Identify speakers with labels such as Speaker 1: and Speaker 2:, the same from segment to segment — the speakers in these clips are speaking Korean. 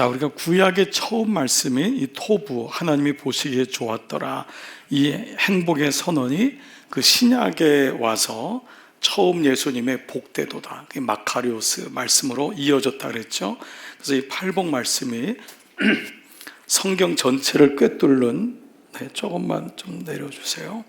Speaker 1: 자, 우리가 구약의 처음 말씀이 이 토부, 하나님이 보시기에 좋았더라, 이 행복의 선언이 그 신약에 와서 처음 예수님의 복되도다, 마카리오스 말씀으로 이어졌다 그랬죠. 그래서 이 팔복 말씀이 성경 전체를 꿰뚫는, 조금만 좀 내려주세요.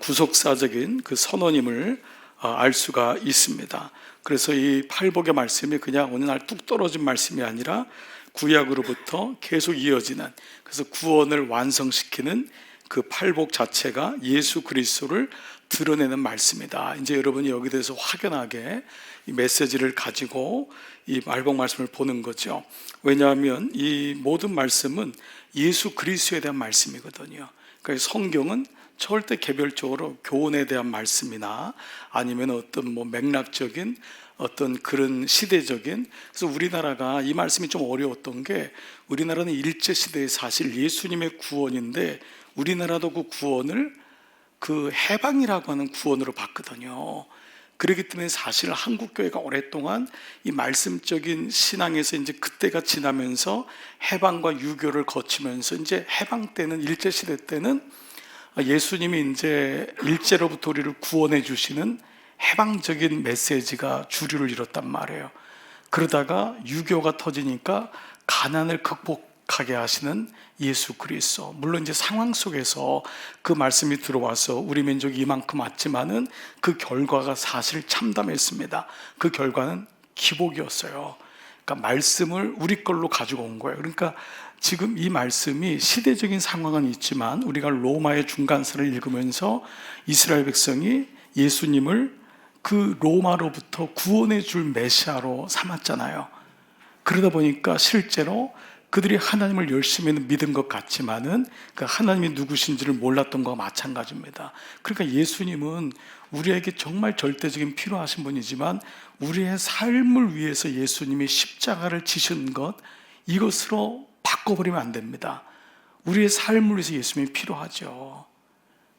Speaker 1: 구속사적인 그 선언임을 알 수가 있습니다. 그래서 이 팔복의 말씀이 그냥 어느 날 뚝 떨어진 말씀이 아니라 구약으로부터 계속 이어지는, 그래서 구원을 완성시키는 그 팔복 자체가 예수 그리스도를 드러내는 말씀이다. 이제 여러분이 여기 대해서 확연하게 이 메시지를 가지고 이 팔복 말씀을 보는 거죠. 왜냐하면 이 모든 말씀은 예수 그리스도에 대한 말씀이거든요. 그러니까 성경은 절대 개별적으로 교훈에 대한 말씀이나 아니면 어떤 맥락적인 어떤 그런 시대적인, 그래서 우리나라가 이 말씀이 좀 어려웠던 게, 우리나라는 일제시대의 사실 예수님의 구원인데 우리나라도 그 구원을 그 해방이라고 하는 구원으로 봤거든요. 그렇기 때문에 사실 한국교회가 오랫동안 이 말씀적인 신앙에서 이제 그때가 지나면서 해방과 유교를 거치면서 이제 해방 때는, 일제시대 때는 예수님이 이제 일제로부터 우리를 구원해 주시는 해방적인 메시지가 주류를 이뤘단 말이에요. 그러다가 유교가 터지니까 가난을 극복하게 하시는 예수 그리스도, 물론 이제 상황 속에서 그 말씀이 들어와서 우리 민족이 이만큼 왔지만은 그 결과가 사실 참담했습니다. 그 결과는 기복이었어요. 그러니까 말씀을 우리 걸로 가지고 온 거예요. 그러니까 지금 이 말씀이 시대적인 상황은 있지만 우리가 로마의 중간서를 읽으면서 이스라엘 백성이 예수님을 그 로마로부터 구원해 줄 메시아로 삼았잖아요. 그러다 보니까 실제로 그들이 하나님을 열심히 믿은 것 같지만은 그 하나님이 누구신지를 몰랐던 것과 마찬가지입니다. 그러니까 예수님은 우리에게 정말 절대적인 필요하신 분이지만 우리의 삶을 위해서 예수님이 십자가를 지신 것, 이것으로 바꿔버리면 안 됩니다. 우리의 삶을 위해서 예수님이 필요하죠.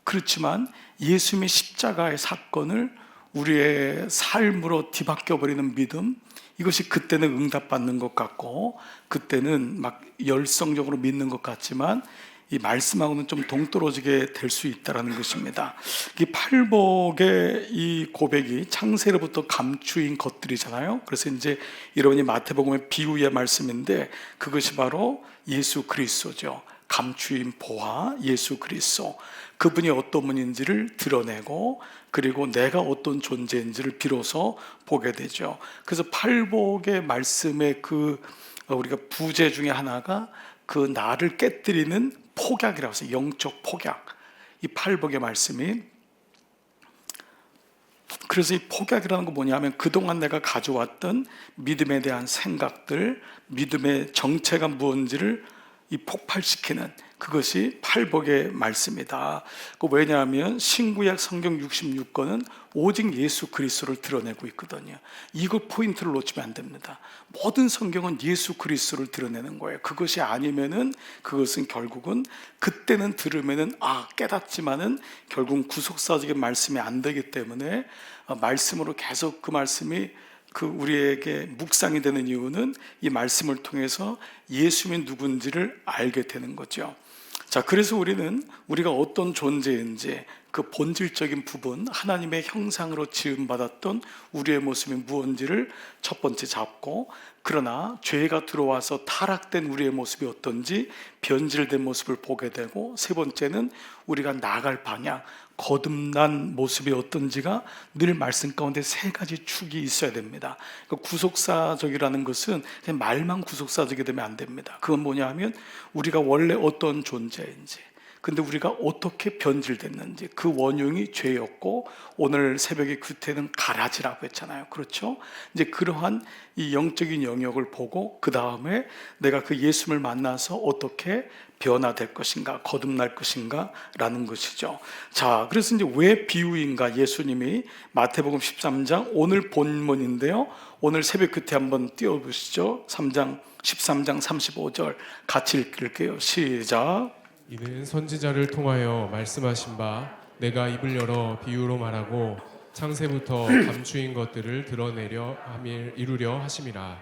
Speaker 1: 그렇지만 예수님의 십자가의 사건을 우리의 삶으로 뒤바뀌어버리는 믿음, 이것이 그때는 응답받는 것 같고 그때는 막 열성적으로 믿는 것 같지만 이 말씀하고는 좀 동떨어지게 될 수 있다는 것입니다. 이 팔복의 이 고백이 창세로부터 감추인 것들이잖아요. 그래서 이제 여러분이 마태복음의 비유의 말씀인데 그것이 바로 예수 그리스도죠. 감추인 보화 예수 그리스도, 그분이 어떤 분인지를 드러내고 그리고 내가 어떤 존재인지를 비로소 보게 되죠. 그래서 팔복의 말씀의 그 우리가 부제 중에 하나가 그 나를 깨뜨리는 폭약이라고 해서 영적 폭약, 이 팔복의 말씀이. 그래서 이 폭약이라는 거 뭐냐면 그동안 내가 가져왔던 믿음에 대한 생각들, 믿음의 정체가 무엇인지를 이 폭발시키는, 그것이 팔복의 말씀이다. 왜냐하면 신구약 성경 66권은 오직 예수 그리스도를 드러내고 있거든요. 이거 포인트를 놓치면 안 됩니다. 모든 성경은 예수 그리스도를 드러내는 거예요. 그것이 아니면은 그것은 결국은 그때는 들으면은 깨닫지만은 결국은 구속사적인 말씀이 안 되기 때문에 말씀으로 계속 그 말씀이 우리에게 묵상이 되는 이유는 이 말씀을 통해서 예수님이 누군지를 알게 되는 거죠. 자, 그래서 우리가 어떤 존재인지 그 본질적인 부분, 하나님의 형상으로 지음받았던 우리의 모습이 무엇인지를 첫 번째 잡고, 그러나 죄가 들어와서 타락된 우리의 모습이 어떤지 변질된 모습을 보게 되고, 세 번째는 우리가 나아갈 방향, 거듭난 모습이 어떤지가 늘 말씀 가운데 세 가지 축이 있어야 됩니다. 구속사적이라는 것은 그냥 말만 구속사적이 되면 안 됩니다. 그건 뭐냐 하면 우리가 원래 어떤 존재인지, 근데 우리가 어떻게 변질됐는지, 그 원흉이 죄였고 오늘 새벽에 규태는 가라지라고 했잖아요. 그렇죠? 이제 그러한 이 영적인 영역을 보고 그 다음에 내가 그 예수님을 만나서 어떻게 변화될 것인가, 거듭날 것인가 라는 것이죠. 자, 그래서 이제 왜 비유인가? 예수님이 마태복음 13장 오늘 본문인데요, 오늘 새벽 규태 한번 띄워보시죠. 13장 35절 같이 읽을게요. 시작.
Speaker 2: 이는 선지자를 통하여 말씀하신 바 내가 입을 열어 비유로 말하고 창세부터 감추인 것들을 드러내려 이루려 하심이라.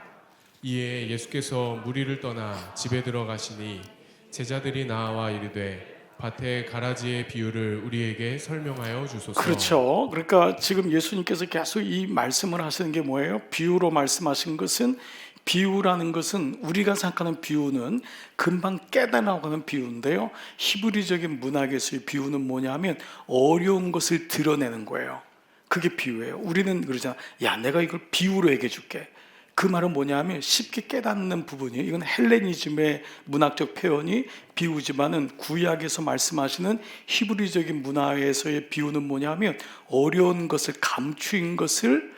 Speaker 2: 이에 예수께서 무리를 떠나 집에 들어가시니 제자들이 나와 이르되 밭의 가라지의 비유를 우리에게 설명하여 주소서.
Speaker 1: 그렇죠. 그러니까 지금 예수님께서 계속 이 말씀을 하시는 게 뭐예요? 비유로 말씀하신 것은, 비유라는 것은 우리가 생각하는 비유는 금방 깨달아나고 하는 비유인데요, 히브리적인 문학에서의 비유는 뭐냐면 어려운 것을 드러내는 거예요. 그게 비유예요. 우리는 그러잖아, 야 내가 이걸 비유로 얘기해 줄게. 그 말은 뭐냐면 쉽게 깨닫는 부분이에요. 이건 헬레니즘의 문학적 표현이 비유지만은 구약에서 말씀하시는 히브리적인 문화에서의 비유는 뭐냐면 어려운 것을, 감추인 것을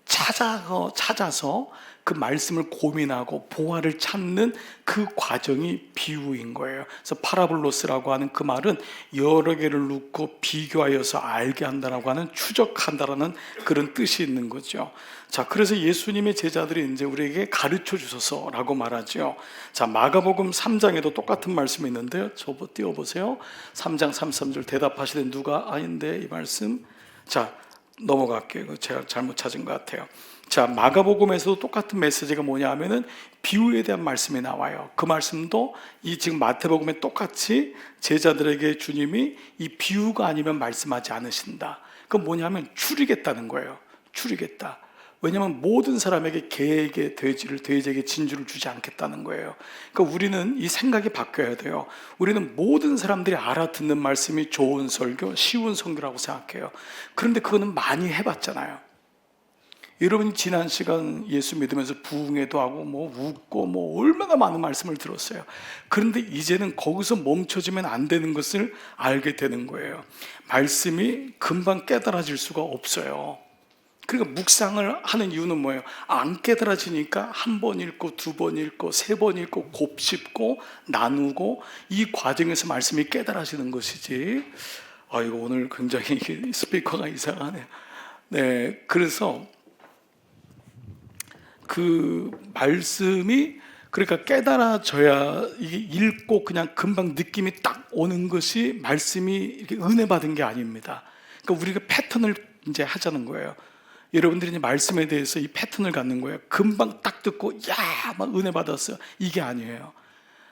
Speaker 1: 찾아서 그 말씀을 고민하고 보화를 찾는 그 과정이 비유인 거예요. 그래서 파라블로스라고 하는 그 말은 여러 개를 놓고 비교하여서 알게 한다라고 하는, 추적한다라는 그런 뜻이 있는 거죠. 자, 그래서 예수님의 제자들이 이제 우리에게 가르쳐 주소서라고 말하죠. 자, 마가복음 3장에도 똑같은 말씀이 있는데요. 저거 띄워보세요. 3장 33절 대답하시되 누가 아닌데 이 말씀. 자, 넘어갈게요. 제가 잘못 찾은 것 같아요. 자, 마가복음에서도 똑같은 메시지가 뭐냐 하면은 비유에 대한 말씀이 나와요. 그 말씀도 이 지금 마태복음에 똑같이 제자들에게 주님이 이 비유가 아니면 말씀하지 않으신다. 그건 뭐냐면 줄이겠다는 거예요. 줄이겠다. 왜냐하면 모든 사람에게 개에게 돼지에게 진주를 주지 않겠다는 거예요. 그러니까 우리는 이 생각이 바뀌어야 돼요. 우리는 모든 사람들이 알아듣는 말씀이 좋은 설교, 쉬운 설교라고 생각해요. 그런데 그거는 많이 해봤잖아요. 여러분 지난 시간 예수 믿으면서 부흥회도 하고 뭐 웃고 뭐 얼마나 많은 말씀을 들었어요. 그런데 이제는 거기서 멈춰지면 안 되는 것을 알게 되는 거예요. 말씀이 금방 깨달아질 수가 없어요. 그러니까 묵상을 하는 이유는 뭐예요? 안 깨달아지니까 한 번 읽고 두 번 읽고 세 번 읽고 곱씹고 나누고 이 과정에서 말씀이 깨달아지는 것이지. 이거 오늘 굉장히 스피커가 이상하네요. 네, 그래서 그 말씀이 그러니까 깨달아져야, 이게 읽고 그냥 금방 느낌이 딱 오는 것이 말씀이 이렇게 은혜 받은 게 아닙니다. 그러니까 우리가 패턴을 이제 하자는 거예요. 여러분들이 이제 말씀에 대해서 이 패턴을 갖는 거예요. 금방 딱 듣고 야, 막 은혜 받았어요. 이게 아니에요.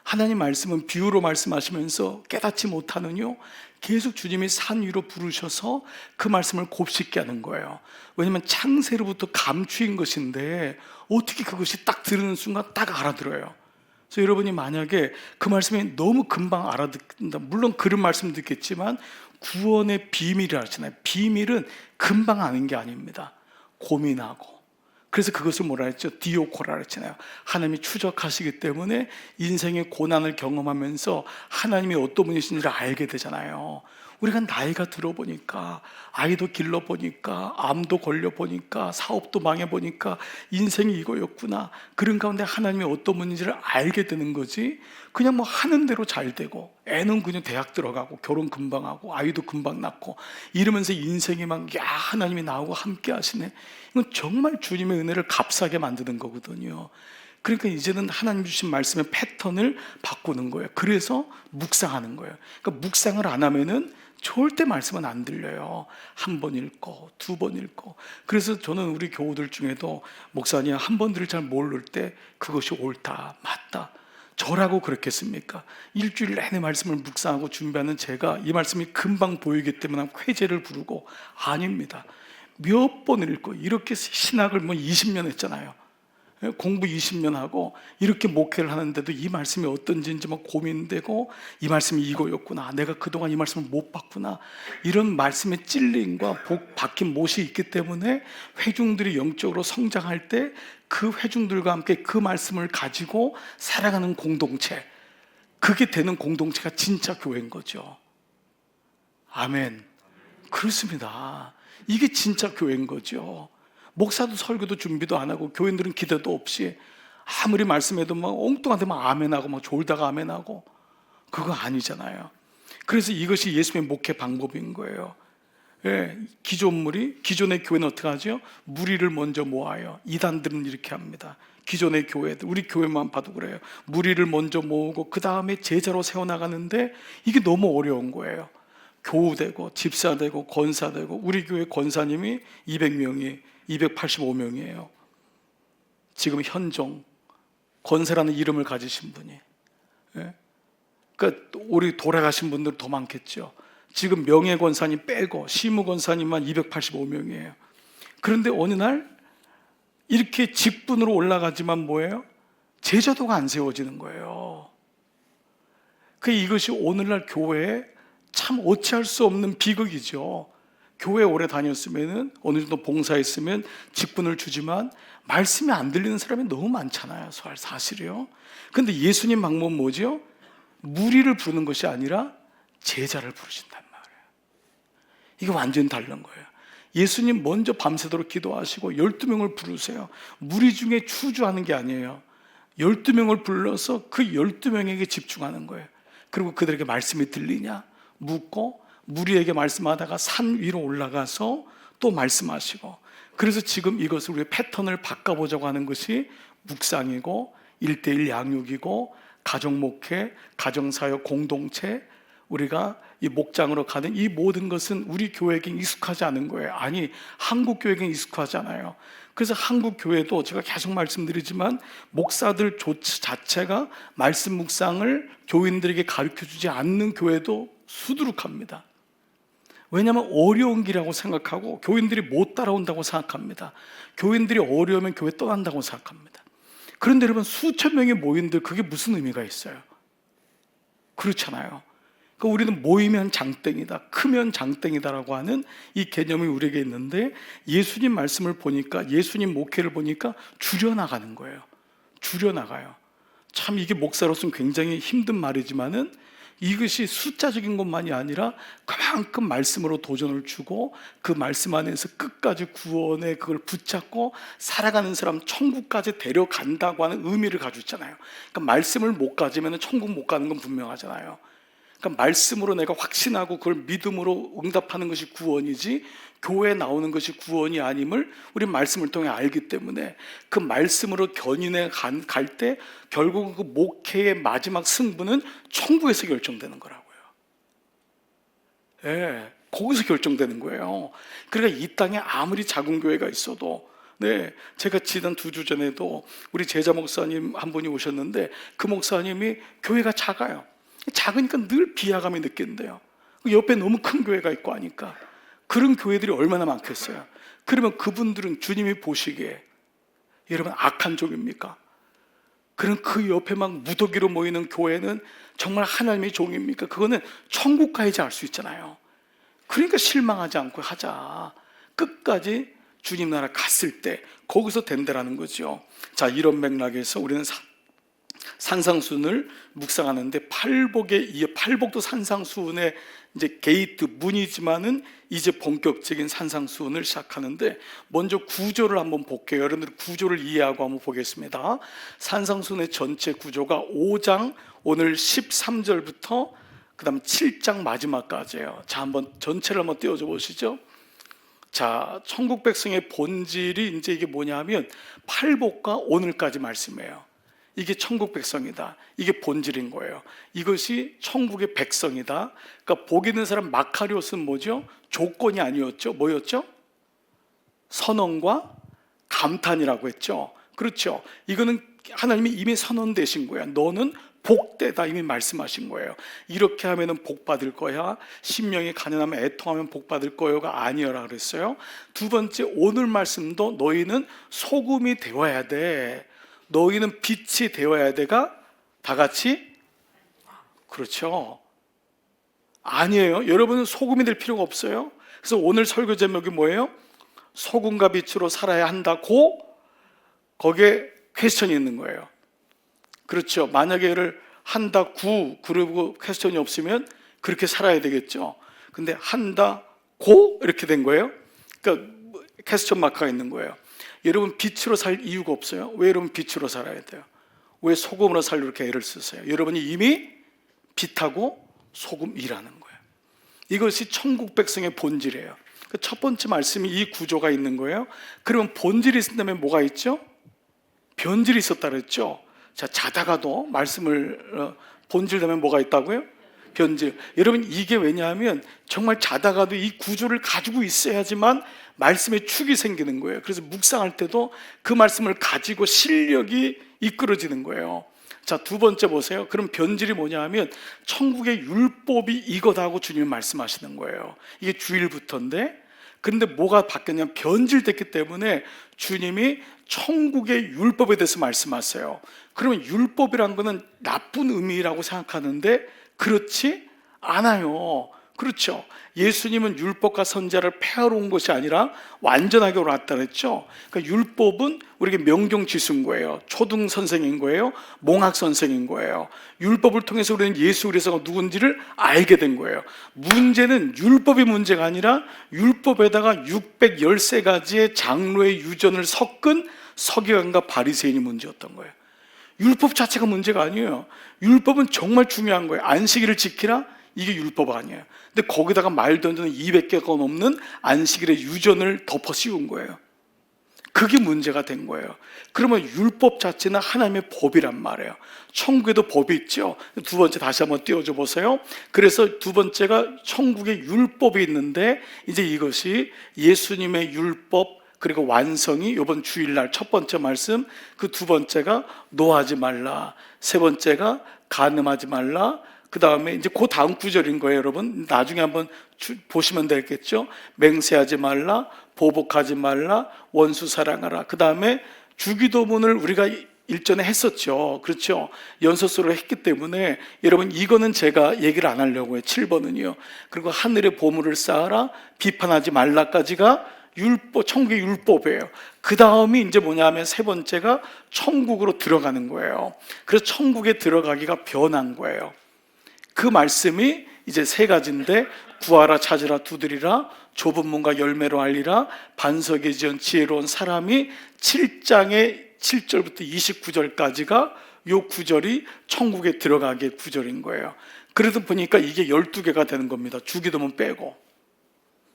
Speaker 1: 하나님 말씀은 비유로 말씀하시면서 깨닫지 못하는요, 계속 주님이 산 위로 부르셔서 그 말씀을 곱씹게 하는 거예요. 왜냐하면 창세로부터 감추인 것인데 어떻게 그것이 딱 들으는 순간 딱 알아들어요. 그래서 여러분이 만약에 그 말씀이 너무 금방 알아듣는다, 물론 그런 말씀 듣겠지만 구원의 비밀이라 하잖아요. 비밀은 금방 아는 게 아닙니다. 고민하고. 그래서 그것을 뭐라 했죠? 디오코라 했잖아요. 하나님이 추적하시기 때문에 인생의 고난을 경험하면서 하나님이 어떤 분이신지를 알게 되잖아요. 우리가 나이가 들어보니까, 아이도 길러보니까, 암도 걸려보니까, 사업도 망해보니까 인생이 이거였구나. 그런 가운데 하나님이 어떤 분인지를 알게 되는 거지, 그냥 뭐 하는 대로 잘 되고, 애는 그냥 대학 들어가고 결혼 금방 하고 아이도 금방 낳고 이러면서 인생이 막 야 하나님이 나하고 함께 하시네. 이건 정말 주님의 은혜를 값싸게 만드는 거거든요. 그러니까 이제는 하나님 주신 말씀의 패턴을 바꾸는 거예요. 그래서 묵상하는 거예요. 그러니까 묵상을 안 하면은 절대 말씀은 안 들려요. 한 번 읽고 두 번 읽고. 그래서 저는 우리 교우들 중에도 목사님 한 번 들을 잘 모를 때 그것이 옳다, 맞다, 저라고 그렇겠습니까? 일주일 내내 말씀을 묵상하고 준비하는 제가 이 말씀이 금방 보이기 때문에 회제를 부르고, 아닙니다. 몇 번 읽고 이렇게 신학을 뭐 20년 했잖아요. 공부 20년 하고 이렇게 목회를 하는데도 이 말씀이 어떤지 막 고민되고, 이 말씀이 이거였구나, 내가 그동안 이 말씀을 못 봤구나, 이런 말씀의 찔림과 복 박힌 못이 있기 때문에 회중들이 영적으로 성장할 때 그 회중들과 함께 그 말씀을 가지고 살아가는 공동체, 그게 되는 공동체가 진짜 교회인 거죠. 아멘. 그렇습니다. 이게 진짜 교회인 거죠. 목사도 설교도 준비도 안 하고 교인들은 기대도 없이 아무리 말씀해도 막 엉뚱한 데만 아멘하고 막 졸다가 아멘하고, 그거 아니잖아요. 그래서 이것이 예수님의 목회 방법인 거예요. 예, 기존의 교회는 어떻게 하죠? 무리를 먼저 모아요. 이단들은 이렇게 합니다. 기존의 교회들, 우리 교회만 봐도 그래요. 무리를 먼저 모으고 그 다음에 제자로 세워나가는데 이게 너무 어려운 거예요. 교우되고 집사되고 권사되고. 우리 교회 권사님이 285명이에요. 지금 현종 권세라는 이름을 가지신 분이. 예? 그러니까 우리 돌아가신 분들 더 많겠죠. 지금 명예권사님 빼고 시무권사님만 285명이에요. 그런데 어느 날 이렇게 직분으로 올라가지만 뭐예요? 제자도가 안 세워지는 거예요. 이것이 오늘날 교회에 참 어찌할 수 없는 비극이죠. 교회 오래 다녔으면 어느 정도 봉사했으면 직분을 주지만 말씀이 안 들리는 사람이 너무 많잖아요. 사실이요. 근데 예수님 방법은 뭐죠? 무리를 부르는 것이 아니라 제자를 부르신단 말이에요. 이게 완전히 다른 거예요. 예수님 먼저 밤새도록 기도하시고 12명을 부르세요. 무리 중에 추주하는 게 아니에요. 12명을 불러서 그 12명에게 집중하는 거예요. 그리고 그들에게 말씀이 들리냐 묻고 무리에게 말씀하다가 산 위로 올라가서 또 말씀하시고, 그래서 지금 이것을 우리 패턴을 바꿔보자고 하는 것이 묵상이고 1:1 양육이고 가정목회, 가정사역 공동체, 우리가 이 목장으로 가는 이 모든 것은 우리 교회에게 익숙하지 않은 거예요. 아니, 한국 교회에게 익숙하지 않아요. 그래서 한국 교회도 제가 계속 말씀드리지만 목사들 자체가 말씀 묵상을 교인들에게 가르쳐주지 않는 교회도 수두룩합니다. 왜냐하면 어려운 길이라고 생각하고 교인들이 못 따라온다고 생각합니다. 교인들이 어려우면 교회 떠난다고 생각합니다. 그런데 여러분, 수천 명이 모인들 그게 무슨 의미가 있어요? 그렇잖아요. 그러니까 우리는 모이면 장땡이다, 크면 장땡이다라고 하는 이 개념이 우리에게 있는데, 예수님 말씀을 보니까, 예수님 목회를 보니까 줄여나가는 거예요. 줄여나가요. 참 이게 목사로서는 굉장히 힘든 말이지만은 이것이 숫자적인 것만이 아니라 그만큼 말씀으로 도전을 주고 그 말씀 안에서 끝까지 구원에 그걸 붙잡고 살아가는 사람 천국까지 데려간다고 하는 의미를 가지고 있잖아요. 그러니까 말씀을 못 가지면 천국 못 가는 건 분명하잖아요. 그러니까 말씀으로 내가 확신하고 그걸 믿음으로 응답하는 것이 구원이지, 교회에 나오는 것이 구원이 아님을 우리 말씀을 통해 알기 때문에 그 말씀으로 견인해 갈 때 결국 그 목회의 마지막 승부는 천국에서 결정되는 거라고요. 예, 거기서 결정되는 거예요. 그러니까 이 땅에 아무리 작은 교회가 있어도, 제가 지난 2주 전에도 우리 제자 목사님 한 분이 오셨는데 그 목사님이 교회가 작으니까 늘 비하감이 느낀대요. 옆에 너무 큰 교회가 있고 하니까. 그런 교회들이 얼마나 많겠어요. 그러면 그분들은 주님이 보시기에 여러분 악한 종입니까? 그럼 그 옆에 막 무더기로 모이는 교회는 정말 하나님의 종입니까? 그거는 천국 가야지 알 수 있잖아요. 그러니까 실망하지 않고 하자. 끝까지 주님 나라 갔을 때 거기서 된다라는 거죠. 자, 이런 맥락에서 우리는 산상수훈을 묵상하는데, 팔복도 산상수훈의 이제 게이트 문이지만은 이제 본격적인 산상수훈을 시작하는데, 먼저 구조를 한번 볼게요. 여러분들 구조를 이해하고 한번 보겠습니다. 산상수훈의 전체 구조가 5장 오늘 13절부터 그다음 7장 마지막까지예요. 자, 한번 전체를 한번 띄워줘 보시죠. 자, 천국 백성의 본질이 이제 이게 뭐냐면 팔복과 오늘까지 말씀이에요. 이게 천국 백성이다. 이게 본질인 거예요. 이것이 천국의 백성이다. 그러니까 복 있는 사람 마카리오스는 뭐죠? 조건이 아니었죠. 뭐였죠? 선언과 감탄이라고 했죠. 그렇죠. 이거는 하나님이 이미 선언되신 거야. 너는 복되다 이미 말씀하신 거예요. 이렇게 하면은 복 받을 거야. 심령이 가난하면 애통하면 복 받을 거요가 아니어라 그랬어요. 두 번째, 오늘 말씀도 너희는 소금이 되어야 돼. 너희는 빛이 되어야 돼가 다 같이? 그렇죠. 아니에요. 여러분은 소금이 될 필요가 없어요. 그래서 오늘 설교 제목이 뭐예요? 소금과 빛으로 살아야 한다고, 거기에 퀘스천이 있는 거예요. 그렇죠. 만약에 얘를 한다고 그리고 퀘스천이 없으면 그렇게 살아야 되겠죠. 근데 한다고 이렇게 된 거예요. 그러니까 퀘스천 마크가 있는 거예요. 여러분 빛으로 살 이유가 없어요. 왜 여러분 빛으로 살아야 돼요? 왜 소금으로 살려고 이렇게 애를 쓰세요? 여러분이 이미 빛하고 소금이라는 거예요. 이것이 천국 백성의 본질이에요. 첫 번째 말씀이 이 구조가 있는 거예요. 그러면 본질이 있다면 뭐가 있죠? 변질이 있었다 그랬죠. 자, 자다가도 말씀을 본질되면 뭐가 있다고요? 변질. 여러분 이게 왜냐하면 정말 자다가도 이 구조를 가지고 있어야지만 말씀의 축이 생기는 거예요. 그래서 묵상할 때도 그 말씀을 가지고 실력이 이끌어지는 거예요. 자, 두 번째 보세요. 그럼 변질이 뭐냐 하면 천국의 율법이 이거다고 주님이 말씀하시는 거예요. 이게 주일부터인데, 근데 뭐가 바뀌었냐면 변질됐기 때문에 주님이 천국의 율법에 대해서 말씀하세요. 그러면 율법이란 거는 나쁜 의미라고 생각하는데 그렇지 않아요. 그렇죠. 예수님은 율법과 선지자를 폐하러 온 것이 아니라 완전하게 왔다 그랬죠. 그러니까 율법은 우리에게 명경지수인 거예요. 초등 선생인 거예요. 몽학 선생인 거예요. 율법을 통해서 우리는 예수 그리스도가 누군지를 알게 된 거예요. 문제는 율법이 문제가 아니라 율법에다가 613가지의 장로의 유전을 섞은 서기관과 바리새인이 문제였던 거예요. 율법 자체가 문제가 아니에요. 율법은 정말 중요한 거예요. 안식일을 지키라? 이게 율법 아니에요. 근데 거기다가 말도 안 되는 200개가 넘는 안식일의 유전을 덮어 씌운 거예요. 그게 문제가 된 거예요. 그러면 율법 자체는 하나님의 법이란 말이에요. 천국에도 법이 있죠. 두 번째 다시 한번 띄워줘 보세요. 그래서 두 번째가 천국에 율법이 있는데 이제 이것이 예수님의 율법 그리고 완성이 이번 주일날 첫 번째 말씀, 그 두 번째가 노하지 말라, 세 번째가 간음하지 말라, 그 다음에 이제 그 다음 구절인 거예요, 여러분. 나중에 한번 보시면 되겠죠. 맹세하지 말라, 보복하지 말라, 원수 사랑하라. 그 다음에 주기도문을 우리가 일전에 했었죠. 그렇죠. 연속으로 했기 때문에 여러분 이거는 제가 얘기를 안 하려고 해요. 7번은요. 그리고 하늘의 보물을 쌓아라, 비판하지 말라까지가 율법, 천국의 율법이에요. 그 다음이 이제 뭐냐면 세 번째가 천국으로 들어가는 거예요. 그래서 천국에 들어가기가 변한 거예요. 그 말씀이 이제 세 가지인데, 구하라, 찾으라, 두드리라, 좁은 문과 열매로 알리라, 반석에 지은 지혜로운 사람이 7장의 7절부터 29절까지가 요 구절이 천국에 들어가기의 구절인 거예요. 그래도 보니까 이게 12개가 되는 겁니다. 주기도문 빼고.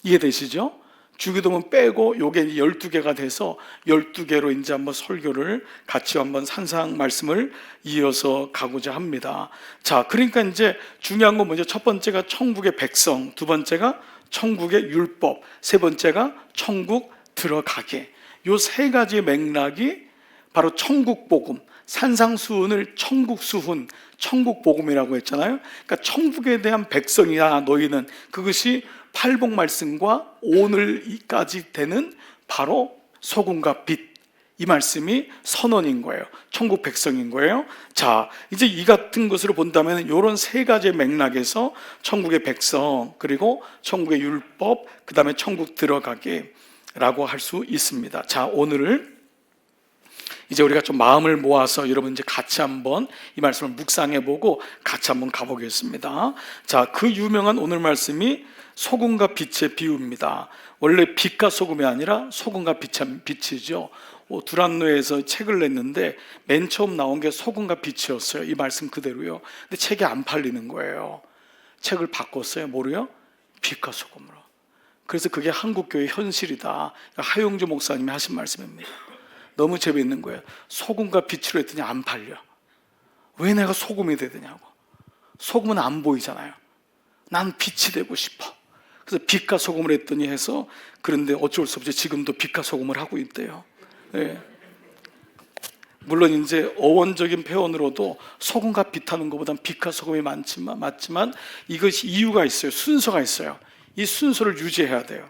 Speaker 1: 이해되시죠? 주기도문 빼고 요게 12개가 돼서 12개로 이제 한번 설교를 같이 한번 산상 말씀을 이어서 가고자 합니다. 자, 그러니까 이제 중요한 건 뭐죠? 첫 번째가 천국의 백성, 두 번째가 천국의 율법, 세 번째가 천국 들어가게. 요 세 가지의 맥락이 바로 천국 복음, 산상수훈을 천국 수훈, 천국 복음이라고 했잖아요. 그러니까 천국에 대한 백성이야 너희는, 그것이 팔복 말씀과 오늘까지 되는 바로 소금과 빛, 이 말씀이 선언인 거예요. 천국 백성인 거예요. 자, 이제 이 같은 것으로 본다면 이런 세 가지의 맥락에서 천국의 백성, 그리고 천국의 율법, 그 다음에 천국 들어가게라고 할 수 있습니다. 자, 오늘을 이제 우리가 좀 마음을 모아서 여러분 이제 같이 한번 이 말씀을 묵상해보고 같이 한번 가보겠습니다. 자, 그 유명한 오늘 말씀이 소금과 빛의 비유입니다. 원래 빛과 소금이 아니라 소금과 빛이죠. 두란노에서 책을 냈는데 맨 처음 나온 게 소금과 빛이었어요. 이 말씀 그대로요. 근데 책이 안 팔리는 거예요. 책을 바꿨어요. 뭐로요? 빛과 소금으로. 그래서 그게 한국교회 현실이다. 하용주 목사님이 하신 말씀입니다. 너무 재미있는 거예요. 소금과 빛으로 했더니 안 팔려. 왜 내가 소금이 되느냐고. 소금은 안 보이잖아요. 난 빛이 되고 싶어. 그래서 빛과 소금을 했더니 해서, 그런데 어쩔 수 없이 지금도 빛과 소금을 하고 있대요. 네. 물론 이제 어원적인 표현으로도 소금과 빛하는 것보단 빛과 소금이 맞지만 이것이 이유가 있어요. 순서가 있어요. 이 순서를 유지해야 돼요.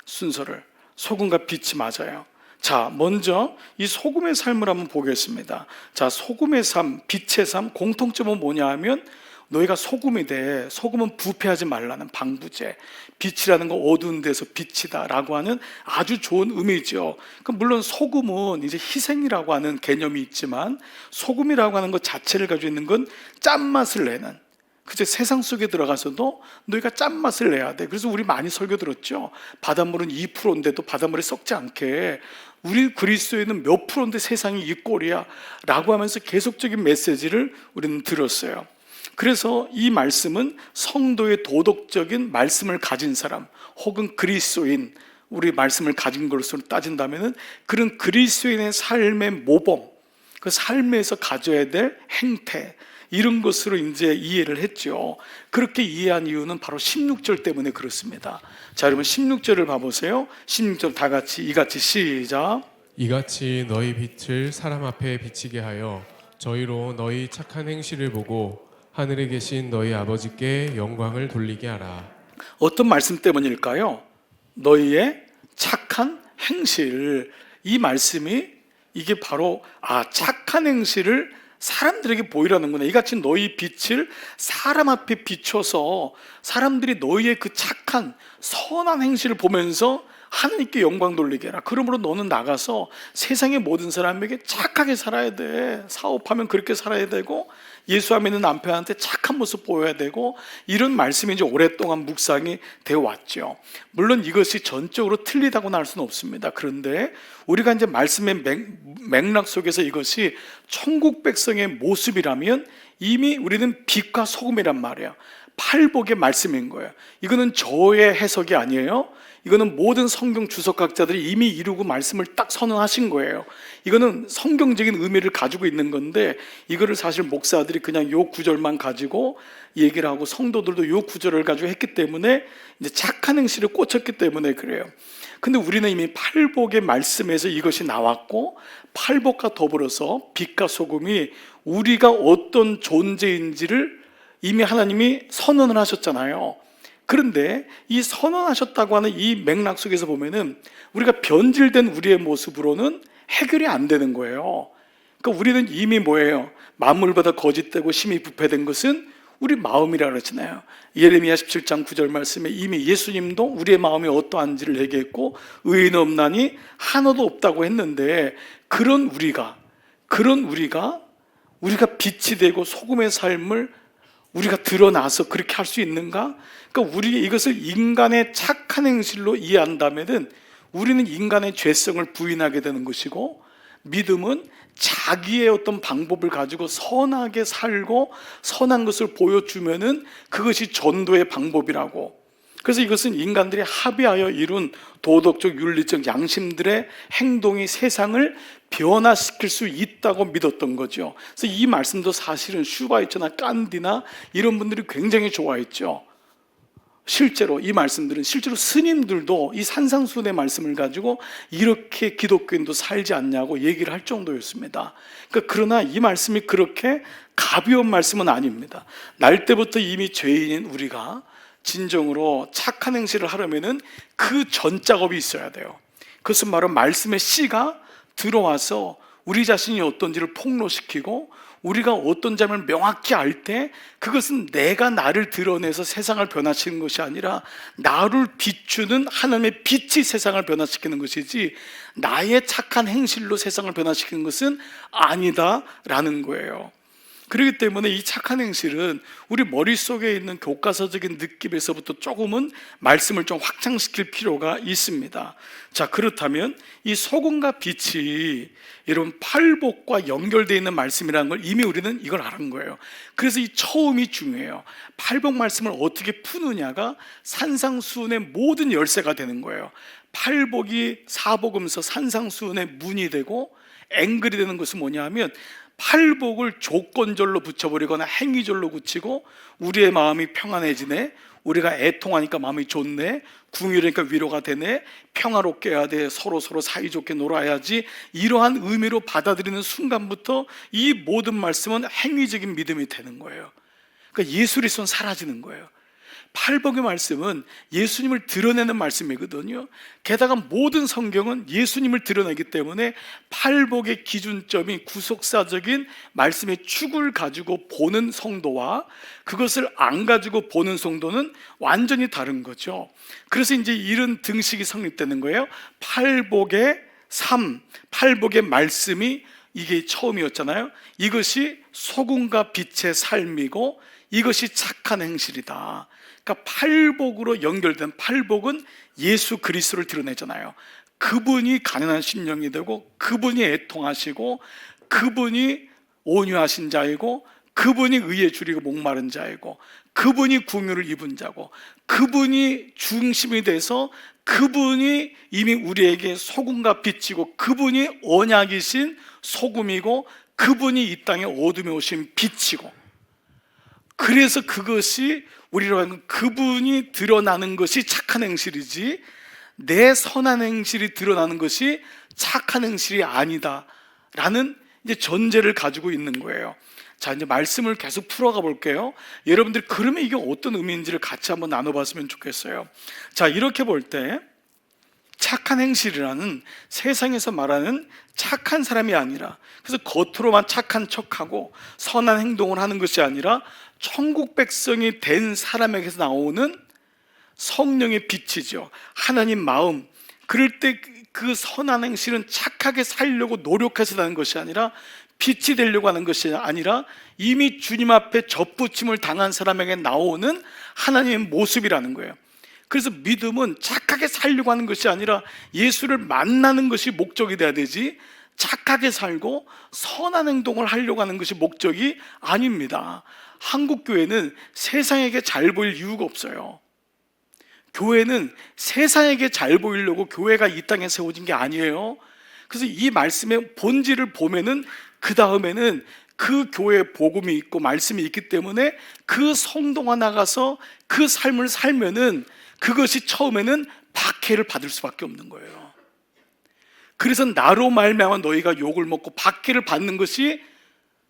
Speaker 1: 순서를. 소금과 빛이 맞아요. 자, 먼저 이 소금의 삶을 한번 보겠습니다. 자, 소금의 삶, 빛의 삶, 공통점은 뭐냐 하면 너희가 소금이 돼. 소금은 부패하지 말라는 방부제. 빛이라는 건 어두운 데서 빛이다 라고 하는 아주 좋은 의미죠. 물론 소금은 이제 희생이라고 하는 개념이 있지만 소금이라고 하는 것 자체를 가지고 있는 건 짠맛을 내는, 그제 세상 속에 들어가서도 너희가 짠맛을 내야 돼. 그래서 우리 많이 설교 들었죠. 바닷물은 2%인데도 바닷물이 썩지 않게 우리 그리스도에는 몇 프로인데 세상이 이 꼴이야 라고 하면서 계속적인 메시지를 우리는 들었어요. 그래서 이 말씀은 성도의 도덕적인 말씀을 가진 사람 혹은 그리스도인, 우리 말씀을 가진 것으로 따진다면 그런 그리스도인의 삶의 모범, 그 삶에서 가져야 될 행태, 이런 것으로 이제 이해를 했죠. 그렇게 이해한 이유는 바로 16절 때문에 그렇습니다. 자, 여러분 16절을 봐보세요. 16절 다 같이 이같이 시작.
Speaker 2: 이같이 너희 빛을 사람 앞에 비치게 하여 저희로 너희 착한 행실을 보고 하늘에 계신 너희 아버지께 영광을 돌리게 하라.
Speaker 1: 어떤 말씀 때문일까요? 너희의 착한 행실. 이 말씀이 이게 바로 착한 행실을 사람들에게 보이라는구나. 이같이 너희 빛을 사람 앞에 비춰서 사람들이 너희의 그 착한 선한 행실을 보면서 하나님께 영광 돌리게 해라. 그러므로 너는 나가서 세상의 모든 사람에게 착하게 살아야 돼. 사업하면 그렇게 살아야 되고, 예수 믿는 남편한테 착한 모습 보여야 되고, 이런 말씀이 이제 오랫동안 묵상이 되어 왔죠. 물론 이것이 전적으로 틀리다고는 할 수는 없습니다. 그런데 우리가 이제 말씀의 맥락 속에서 이것이 천국 백성의 모습이라면 이미 우리는 빛과 소금이란 말이에요. 팔복의 말씀인 거예요. 이거는 저의 해석이 아니에요. 이거는 모든 성경 주석학자들이 이미 이루고 말씀을 딱 선언하신 거예요. 이거는 성경적인 의미를 가지고 있는 건데, 이거를 사실 목사들이 그냥 요 구절만 가지고 얘기를 하고 성도들도 요 구절을 가지고 했기 때문에 이제 착한 행실에 꽂혔기 때문에 그래요. 근데 우리는 이미 팔복의 말씀에서 이것이 나왔고, 팔복과 더불어서 빛과 소금이 우리가 어떤 존재인지를 이미 하나님이 선언을 하셨잖아요. 그런데 이 선언하셨다고 하는 이 맥락 속에서 보면은 우리가 변질된 우리의 모습으로는 해결이 안 되는 거예요. 그러니까 우리는 이미 뭐예요? 만물보다 거짓되고 심히 부패된 것은 우리 마음이라 그러잖아요. 예레미야 17장 9절 말씀에 이미 예수님도 우리의 마음이 어떠한지를 얘기했고, 의인 없나니 하나도 없다고 했는데, 그런 우리가 빛이 되고 소금의 삶을 우리가 드러나서 그렇게 할 수 있는가? 그러니까 우리 이것을 인간의 착한 행실로 이해한다면은 우리는 인간의 죄성을 부인하게 되는 것이고, 믿음은 자기의 어떤 방법을 가지고 선하게 살고 선한 것을 보여주면은 그것이 전도의 방법이라고. 그래서 이것은 인간들이 합의하여 이룬 도덕적 윤리적 양심들의 행동이 세상을 변화시킬 수 있다고 믿었던 거죠. 그래서 이 말씀도 사실은 슈바이처나 깐디나 이런 분들이 굉장히 좋아했죠. 실제로 이 말씀들은 실제로 스님들도 이 산상수훈의 말씀을 가지고 이렇게 기독교인도 살지 않냐고 얘기를 할 정도였습니다. 그러나 이 말씀이 그렇게 가벼운 말씀은 아닙니다. 날 때부터 이미 죄인인 우리가 진정으로 착한 행실을 하려면은 그 전 작업이 있어야 돼요. 그것은 바로 말씀의 씨가 들어와서 우리 자신이 어떤지를 폭로시키고, 우리가 어떤 점을 명확히 알 때 그것은 내가 나를 드러내서 세상을 변화시키는 것이 아니라 나를 비추는 하나님의 빛이 세상을 변화시키는 것이지, 나의 착한 행실로 세상을 변화시키는 것은 아니다라는 거예요. 그렇기 때문에 이 착한 행실은 우리 머릿속에 있는 교과서적인 느낌에서부터 조금은 말씀을 좀 확장시킬 필요가 있습니다. 자, 그렇다면 이 소금과 빛이 이런 팔복과 연결되어 있는 말씀이라는 걸 이미 우리는 이걸 아는 거예요. 그래서 이 처음이 중요해요. 팔복 말씀을 어떻게 푸느냐가 산상수훈의 모든 열쇠가 되는 거예요. 팔복이 사복음서 산상수훈의 문이 되고 앵글이 되는 것은 뭐냐 하면, 팔복을 조건절로 붙여버리거나 행위절로 붙이고 우리의 마음이 평안해지네, 우리가 애통하니까 마음이 좋네, 궁유하니까 위로가 되네, 평화롭게 해야 돼, 서로 사이좋게 놀아야지, 이러한 의미로 받아들이는 순간부터 이 모든 말씀은 행위적인 믿음이 되는 거예요. 그러니까 예수 그리스도는 사라지는 거예요. 팔복의 말씀은 예수님을 드러내는 말씀이거든요. 게다가 모든 성경은 예수님을 드러내기 때문에 팔복의 기준점이 구속사적인 말씀의 축을 가지고 보는 성도와 그것을 안 가지고 보는 성도는 완전히 다른 거죠. 그래서 이제 이런 등식이 성립되는 거예요. 팔복의 삶, 팔복의 말씀이 이게 처음이었잖아요. 이것이 소금과 빛의 삶이고 이것이 착한 행실이다. 그러니까 팔복으로 연결된, 팔복은 예수 그리스도를 드러내잖아요. 그분이 가난한 심령이 되고, 그분이 애통하시고, 그분이 온유하신 자이고, 그분이 의에 줄이고 목마른 자이고, 그분이 궁유를 입은 자고, 그분이 중심이 돼서 그분이 이미 우리에게 소금과 빛이고, 그분이 언약이신 소금이고, 그분이 이 땅에 어둠에 오신 빛이고, 그래서 그것이 우리로 하여금 그분이 드러나는 것이 착한 행실이지, 내 선한 행실이 드러나는 것이 착한 행실이 아니다라는 이제 전제를 가지고 있는 거예요. 자, 이제 말씀을 계속 풀어가 볼게요. 여러분들 그러면 이게 어떤 의미인지를 같이 한번 나눠봤으면 좋겠어요. 자, 이렇게 볼 때 착한 행실이라는 세상에서 말하는 착한 사람이 아니라, 그래서 겉으로만 착한 척하고 선한 행동을 하는 것이 아니라 천국 백성이 된 사람에게서 나오는 성령의 빛이죠. 하나님 마음. 그럴 때 그 선한 행실은 착하게 살려고 노력해서 하는 것이 아니라, 빛이 되려고 하는 것이 아니라 이미 주님 앞에 접붙임을 당한 사람에게 나오는 하나님의 모습이라는 거예요. 그래서 믿음은 착하게 살려고 하는 것이 아니라 예수를 만나는 것이 목적이 돼야 되지, 착하게 살고 선한 행동을 하려고 하는 것이 목적이 아닙니다. 한국 교회는 세상에게 잘 보일 이유가 없어요. 교회는 세상에게 잘 보이려고 교회가 이 땅에 세워진 게 아니에요. 그래서 이 말씀의 본질을 보면은 그 다음에는 그 교회에 복음이 있고 말씀이 있기 때문에 그 성도가 나가서 그 삶을 살면은 그것이 처음에는 박해를 받을 수밖에 없는 거예요. 그래서 나로 말미암아 너희가 욕을 먹고 박해를 받는 것이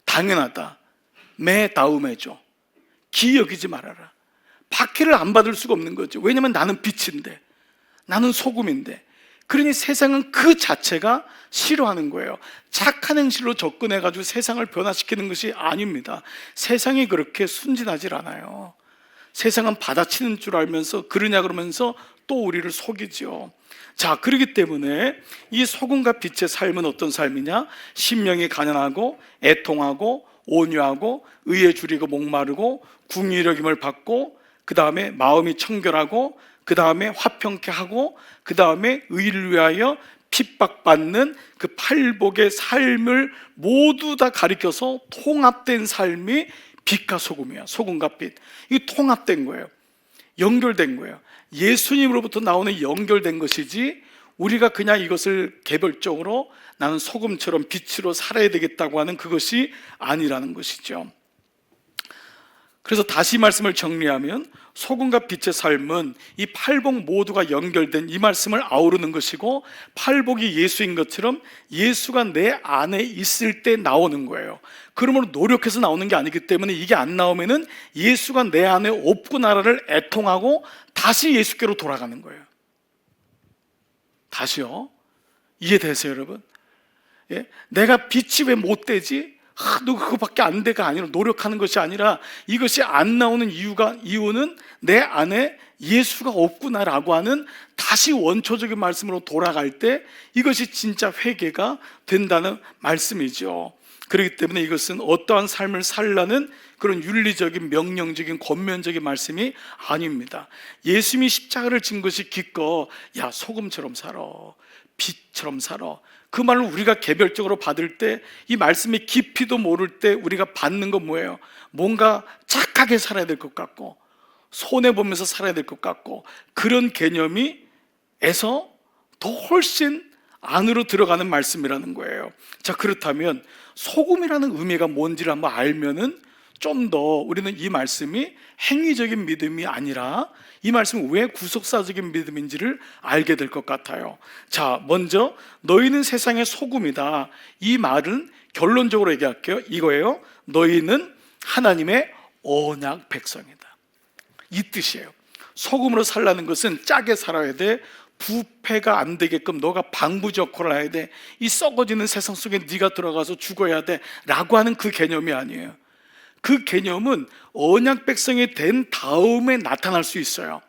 Speaker 1: 당연하다. 매다음에죠. 기여기지 말아라. 박해를 안 받을 수가 없는 거죠. 왜냐하면 나는 빛인데, 나는 소금인데. 그러니 세상은 그 자체가 싫어하는 거예요. 착한 행실로 접근해가지고 세상을 변화시키는 것이 아닙니다. 세상이 그렇게 순진하질 않아요. 세상은 받아치는 줄 알면서 그러냐 그러면서 또 우리를 속이죠. 자, 그렇기 때문에 이 소금과 빛의 삶은 어떤 삶이냐? 심령이 가난하고 애통하고 온유하고 의에 줄이고 목마르고 궁유의 여김을 받고, 그 다음에 마음이 청결하고, 그 다음에 화평케 하고, 그 다음에 의를 위하여 핍박받는 그 팔복의 삶을 모두 다 가리켜서 통합된 삶이 빛과 소금이야. 소금과 빛. 이게 통합된 거예요. 연결된 거예요. 예수님으로부터 나오는 연결된 것이지, 우리가 그냥 이것을 개별적으로 나는 소금처럼 빛으로 살아야 되겠다고 하는 그것이 아니라는 것이죠. 그래서 다시 말씀을 정리하면 소금과 빛의 삶은 이 팔복 모두가 연결된 이 말씀을 아우르는 것이고, 팔복이 예수인 것처럼 예수가 내 안에 있을 때 나오는 거예요. 그러므로 노력해서 나오는 게 아니기 때문에 이게 안 나오면은 예수가 내 안에 없구나라를 애통하고 다시 예수께로 돌아가는 거예요. 다시요. 이해되세요, 여러분? 예? 내가 빛이 왜 못 되지? 너 그거밖에 안 돼가 아니라, 노력하는 것이 아니라 이것이 안 나오는 이유는 내 안에 예수가 없구나라고 하는 다시 원초적인 말씀으로 돌아갈 때 이것이 진짜 회개가 된다는 말씀이죠. 그렇기 때문에 이것은 어떠한 삶을 살라는 그런 윤리적인 명령적인 권면적인 말씀이 아닙니다. 예수님이 십자가를 진 것이 기껏 야 소금처럼 살아, 빛처럼 살아, 그 말을 우리가 개별적으로 받을 때 이 말씀의 깊이도 모를 때 우리가 받는 건 뭐예요? 뭔가 착하게 살아야 될 것 같고 손해보면서 살아야 될 것 같고, 그런 개념이 에서 더 훨씬 안으로 들어가는 말씀이라는 거예요. 자, 그렇다면 소금이라는 의미가 뭔지를 한번 알면은 좀 더 우리는 이 말씀이 행위적인 믿음이 아니라 이 말씀이 왜 구속사적인 믿음인지를 알게 될 것 같아요. 자, 먼저 너희는 세상의 소금이다. 이 말은 결론적으로 얘기할게요. 이거예요. 너희는 하나님의 언약 백성이다. 이 뜻이에요. 소금으로 살라는 것은 짜게 살아야 돼. 부패가 안 되게끔 너가 방부적호를 해야 돼. 이 썩어지는 세상 속에 네가 들어가서 죽어야 돼 라고 하는 그 개념이 아니에요. 그 개념은 언약 백성이 된 다음에 나타날 수 있어요.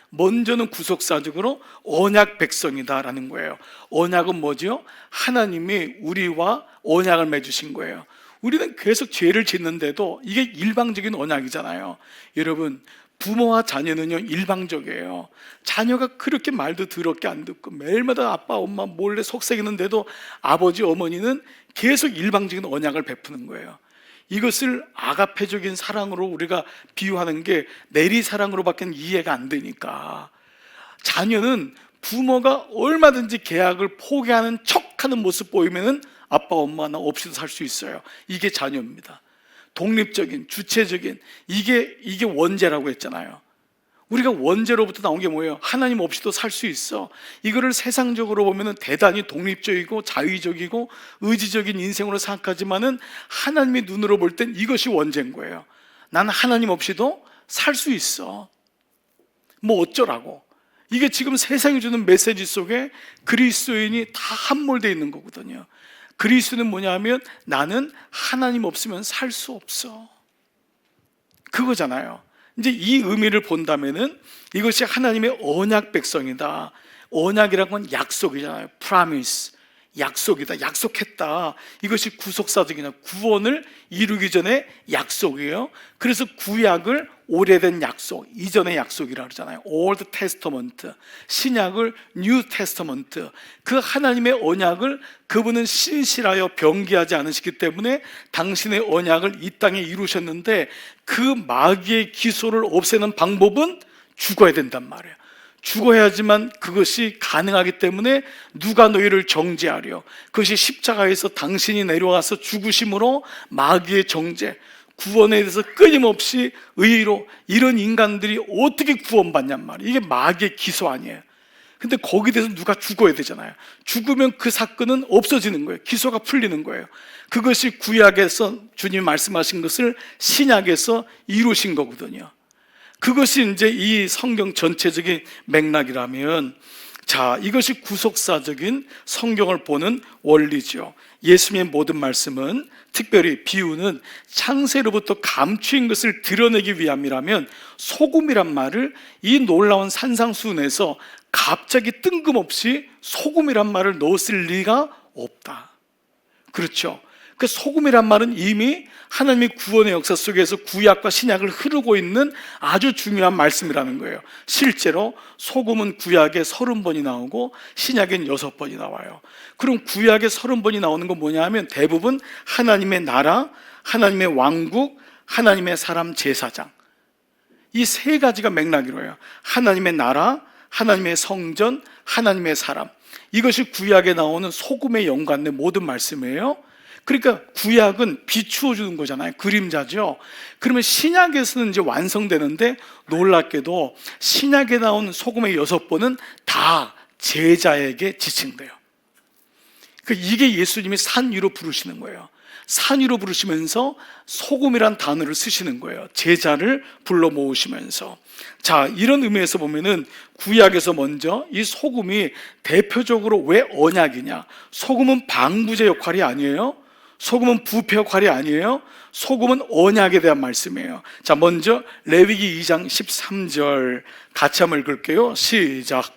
Speaker 1: 먼저는 구속사적으로 언약 백성이다라는 거예요. 언약은 뭐죠? 하나님이 우리와 언약을 맺으신 거예요. 우리는 계속 죄를 짓는데도 이게 일방적인 언약이잖아요. 여러분, 부모와 자녀는요 일방적이에요. 자녀가 그렇게 말도 더럽게 안 듣고 매일마다 아빠 엄마 몰래 속삭이는데도 아버지 어머니는 계속 일방적인 언약을 베푸는 거예요. 이것을 아가페적인 사랑으로 우리가 비유하는 게 내리사랑으로밖에 이해가 안 되니까, 자녀는 부모가 얼마든지 계약을 포기하는 척하는 모습 보이면은 아빠 엄마 나 없이도 살 수 있어요. 이게 자녀입니다. 독립적인 주체적인 이게 원죄라고 했잖아요. 우리가 원죄로부터 나온 게 뭐예요? 하나님 없이도 살 수 있어. 이거를 세상적으로 보면은 대단히 독립적이고 자의적이고 의지적인 인생으로 생각하지만은 하나님의 눈으로 볼 땐 이것이 원죄인 거예요. 나는 하나님 없이도 살 수 있어. 뭐 어쩌라고. 이게 지금 세상이 주는 메시지 속에 그리스도인이 다 함몰되어 있는 거거든요. 그리스도는 뭐냐면 나는 하나님 없으면 살 수 없어. 그거잖아요. 이제 이 의미를 본다면은 이것이 하나님의 언약 백성이다. 언약이라는 건 약속이잖아요. promise. 약속이다. 약속했다. 이것이 구속사적이나 구원을 이루기 전에 약속이에요. 그래서 구약을 오래된 약속, 이전의 약속이라 그러잖아요. Old Testament, 신약을 New Testament. 그 하나님의 언약을 그분은 신실하여 변개하지 않으시기 때문에 당신의 언약을 이 땅에 이루셨는데 그 마귀의 기소를 없애는 방법은 죽어야 된단 말이에요. 죽어야지만 그것이 가능하기 때문에 누가 너희를 정죄하려. 그것이 십자가에서 당신이 내려와서 죽으심으로 마귀의 정죄, 구원에 대해서 끊임없이 의로 이런 인간들이 어떻게 구원받냔 말이에요. 이게 마귀의 기소 아니에요. 근데 거기에 대해서 누가 죽어야 되잖아요. 죽으면 그 사건은 없어지는 거예요. 기소가 풀리는 거예요. 그것이 구약에서 주님 말씀하신 것을 신약에서 이루신 거거든요. 그것이 이제 이 성경 전체적인 맥락이라면, 자, 이것이 구속사적인 성경을 보는 원리죠. 예수님의 모든 말씀은, 특별히 비유는 창세로부터 감추인 것을 드러내기 위함이라면 소금이란 말을 이 놀라운 산상수훈에서 갑자기 뜬금없이 소금이란 말을 넣었을 리가 없다. 그렇죠. 그 소금이란 말은 이미 하나님의 구원의 역사 속에서 구약과 신약을 흐르고 있는 아주 중요한 말씀이라는 거예요. 실제로 소금은 구약에 30번이 나오고 신약엔 6번이 나와요. 그럼 구약에 30번이 나오는 건 뭐냐 하면 대부분 하나님의 나라, 하나님의 왕국, 하나님의 사람 제사장, 이 세 가지가 맥락이로요. 하나님의 나라, 하나님의 성전, 하나님의 사람. 이것이 구약에 나오는 소금에 연관된 모든 말씀이에요. 그러니까 구약은 비추어 주는 거잖아요. 그림자죠. 그러면 신약에서는 이제 완성되는데 놀랍게도 신약에 나온 소금의 6번은 다 제자에게 지칭돼요. 이게 예수님이 산 위로 부르시는 거예요. 산 위로 부르시면서 소금이란 단어를 쓰시는 거예요. 제자를 불러 모으시면서. 자, 이런 의미에서 보면은 구약에서 먼저 이 소금이 대표적으로 왜 언약이냐? 소금은 방부제 역할이 아니에요. 소금은 부패 역할이 아니에요. 소금은 언약에 대한 말씀이에요. 자, 먼저 레위기 2장 13절 같이 한번 읽을게요. 시작.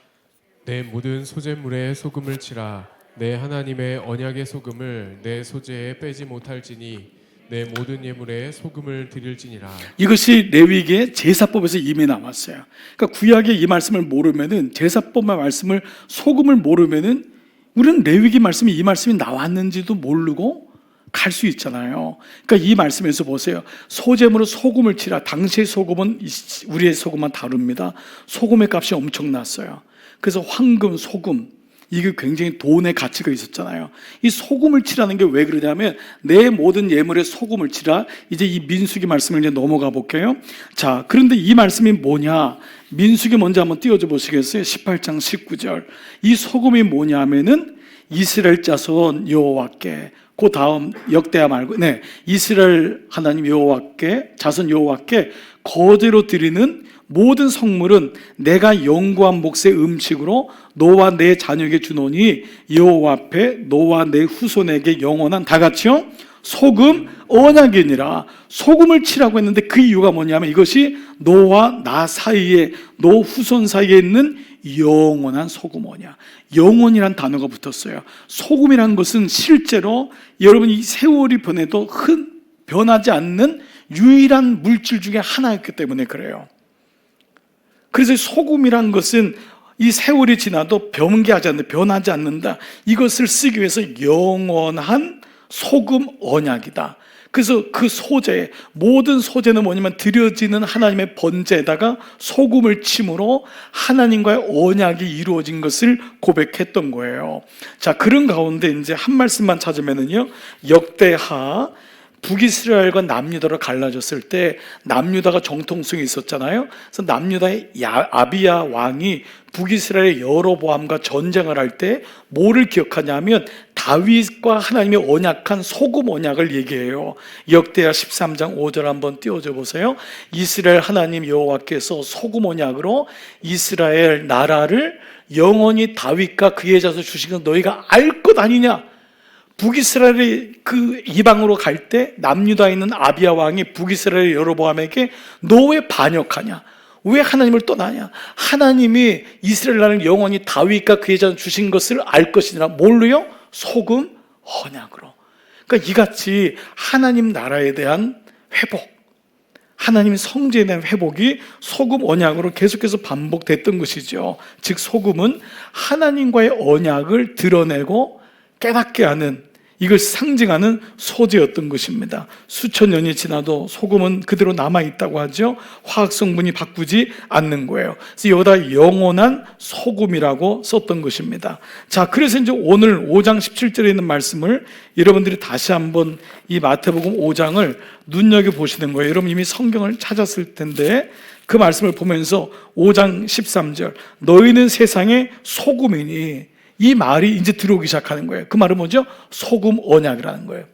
Speaker 2: 내 모든 소재물에 소금을 치라. 내 하나님의 언약의 소금을 내 소재에 빼지 못할지니 내 모든 예물에 소금을 드릴지니라. 이것이
Speaker 1: 레위기의 제사법에서 이미 나왔어요. 그러니까 구약의 이 말씀을 모르면은, 제사법의 말씀을, 소금을 모르면은 우리는 레위기 말씀이 이 말씀이 나왔는지도 모르고 갈 수 있잖아요. 그러니까 이 말씀에서 보세요. 소재물로 소금을 치라. 당시의 소금은 우리의 소금과 다릅니다. 소금의 값이 엄청났어요. 그래서 황금, 소금, 이게 굉장히 돈의 가치가 있었잖아요. 이 소금을 치라는 게 왜 그러냐면 내 모든 예물에 소금을 치라. 이제 이 민수기 말씀을 이제 넘어가 볼게요. 자, 그런데 이 말씀이 뭐냐? 민수기 먼저 한번 띄워줘 보시겠어요? 18장 19절. 이 소금이 뭐냐 하면은 이스라엘 자손 여호와께, 그 다음 역대하 말고, 네, 이스라엘 하나님 여호와께, 자손 여호와께 거제로 드리는 모든 성물은 내가 영구한 몫의 음식으로 너와 내 자녀에게 주노니 여호와 앞에 너와 내 후손에게 영원한, 다 같이요, 소금 언약이니라. 소금을 치라고 했는데 그 이유가 뭐냐면 이것이 너와 나 사이에, 너 후손 사이에 있는 영원한 소금 언약. 영원이란 단어가 붙었어요. 소금이란 것은 실제로 여러분 이 세월이 변해도 변하지 않는 유일한 물질 중에 하나였기 때문에 그래요. 그래서 소금이란 것은 이 세월이 지나도 변개하지 않는다, 변하지 않는다. 이것을 쓰기 위해서 영원한 소금 언약이다. 그래서 그 소재, 모든 소재는 뭐냐면 드려지는 하나님의 번제에다가 소금을 침으로 하나님과의 언약이 이루어진 것을 고백했던 거예요. 자, 그런 가운데 이제 한 말씀만 찾으면은요, 역대하 북이스라엘과 남유다로 갈라졌을 때 남유다가 정통성이 있었잖아요. 그래서 남유다의 아비야 왕이 북이스라엘의 여로보암과 전쟁을 할 때 뭐를 기억하냐면 다윗과 하나님의 언약한 소금 언약을 얘기해요. 역대하 13장 5절 한번 띄워줘 보세요. 이스라엘 하나님 여호와께서 소금 언약으로 이스라엘 나라를 영원히 다윗과 그의 자손 주신 건 너희가 알 것 아니냐. 북이스라엘이 그 이방으로 갈 때 남유다에 있는 아비야 왕이 북이스라엘 여로보암에게 너 왜 반역하냐? 왜 하나님을 떠나냐? 하나님이 이스라엘 나라를 영원히 다윗과 그의 자손 주신 것을 알 것이니라. 뭘로요? 소금 언약으로. 그러니까 이같이 하나님 나라에 대한 회복, 하나님 성제에 대한 회복이 소금 언약으로 계속해서 반복됐던 것이죠. 즉 소금은 하나님과의 언약을 드러내고 깨닫게 하는, 이걸 상징하는 소재였던 것입니다. 수천 년이 지나도 소금은 그대로 남아있다고 하죠. 화학 성분이 바꾸지 않는 거예요. 그래서 여기다 영원한 소금이라고 썼던 것입니다. 자, 그래서 이제 오늘 5장 17절에 있는 말씀을 여러분들이 다시 한번 이 마태복음 5장을 눈여겨보시는 거예요. 여러분 이미 성경을 찾았을 텐데 그 말씀을 보면서 5장 13절 너희는 세상의 소금이니, 이 말이 이제 들어오기 시작하는 거예요. 그 말은 뭐죠? 소금 언약이라는 거예요.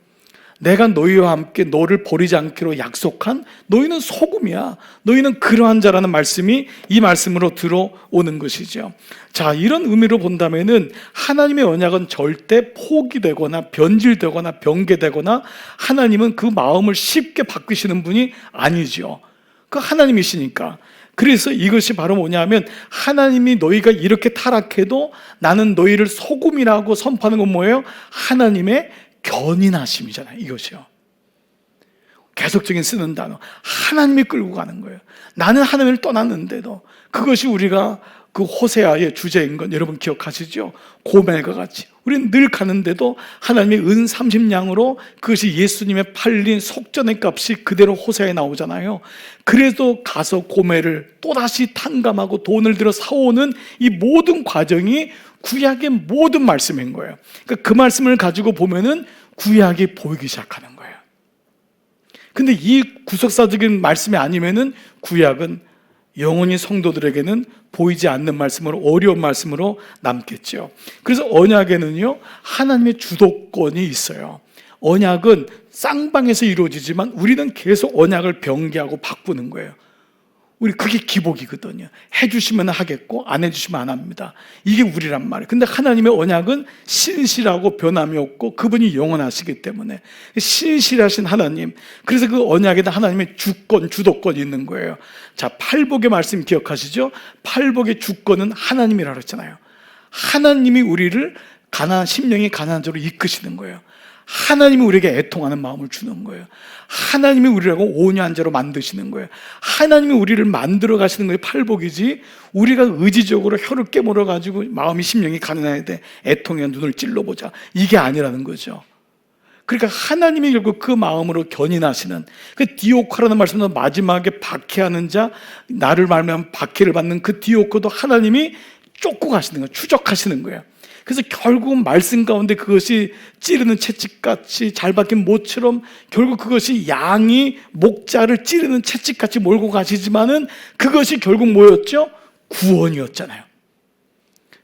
Speaker 1: 내가 너희와 함께 너를 버리지 않기로 약속한 너희는 소금이야. 너희는 그러한 자라는 말씀이 이 말씀으로 들어오는 것이죠. 자, 이런 의미로 본다면은 하나님의 언약은 절대 포기되거나 변질되거나 변개되거나 하나님은 그 마음을 쉽게 바꾸시는 분이 아니죠. 그 하나님이시니까. 그래서 이것이 바로 뭐냐면 하나님이 너희가 이렇게 타락해도 나는 너희를 소금이라고 선포하는 건 뭐예요? 하나님의 견인하심이잖아요. 이것이요. 계속적인 쓰는 단어. 하나님이 끌고 가는 거예요. 나는 하나님을 떠났는데도. 그것이 우리가 그 호세아의 주제인 건 여러분 기억하시죠? 고멜과 같이 우리는 늘 가는데도 하나님의 은 30냥으로 그것이 예수님의 팔린 속전의 값이 그대로 호세아에 나오잖아요. 그래도 가서 고멜을 또다시 탕감하고 돈을 들여 사오는 이 모든 과정이 구약의 모든 말씀인 거예요. 그러니까 그 말씀을 가지고 보면은 구약이 보이기 시작하는 거예요. 근데 이 구속사적인 말씀이 아니면은 구약은 영원히 성도들에게는 보이지 않는 말씀으로, 어려운 말씀으로 남겠죠. 그래서 언약에는요 하나님의 주도권이 있어요. 언약은 쌍방에서 이루어지지만 우리는 계속 언약을 변개하고 바꾸는 거예요. 우리 그게 기복이거든요. 해주시면 하겠고 안 해주시면 안 합니다. 이게 우리란 말이에요. 근데 하나님의 언약은 신실하고 변함이 없고 그분이 영원하시기 때문에 신실하신 하나님, 그래서 그 언약에는 하나님의 주권, 주도권이 있는 거예요. 자, 팔복의 말씀 기억하시죠? 팔복의 주권은 하나님이라고 그랬잖아요. 하나님이 우리를 심령이 가난한 자로 이끄시는 거예요. 하나님이 우리에게 애통하는 마음을 주는 거예요. 하나님이 우리라고 온유한 자로 만드시는 거예요. 하나님이 우리를 만들어 가시는 거예요. 팔복이지 우리가 의지적으로 혀를 깨물어 가지고 마음이 심령이 가난해야 돼, 애통해 눈을 찔러보자, 이게 아니라는 거죠. 그러니까 하나님이 결국 그 마음으로 견인하시는 그 디오코라는 말씀은 마지막에 박해하는 자, 나를 말하면 박해를 받는 그 디오코도 하나님이 쫓고 가시는 거예요. 추적하시는 거예요. 그래서 결국은 말씀 가운데 그것이 찌르는 채찍같이 잘 박힌 모처럼 결국 그것이 양이 목자를 찌르는 채찍같이 몰고 가시지만은 그것이 결국 뭐였죠? 구원이었잖아요.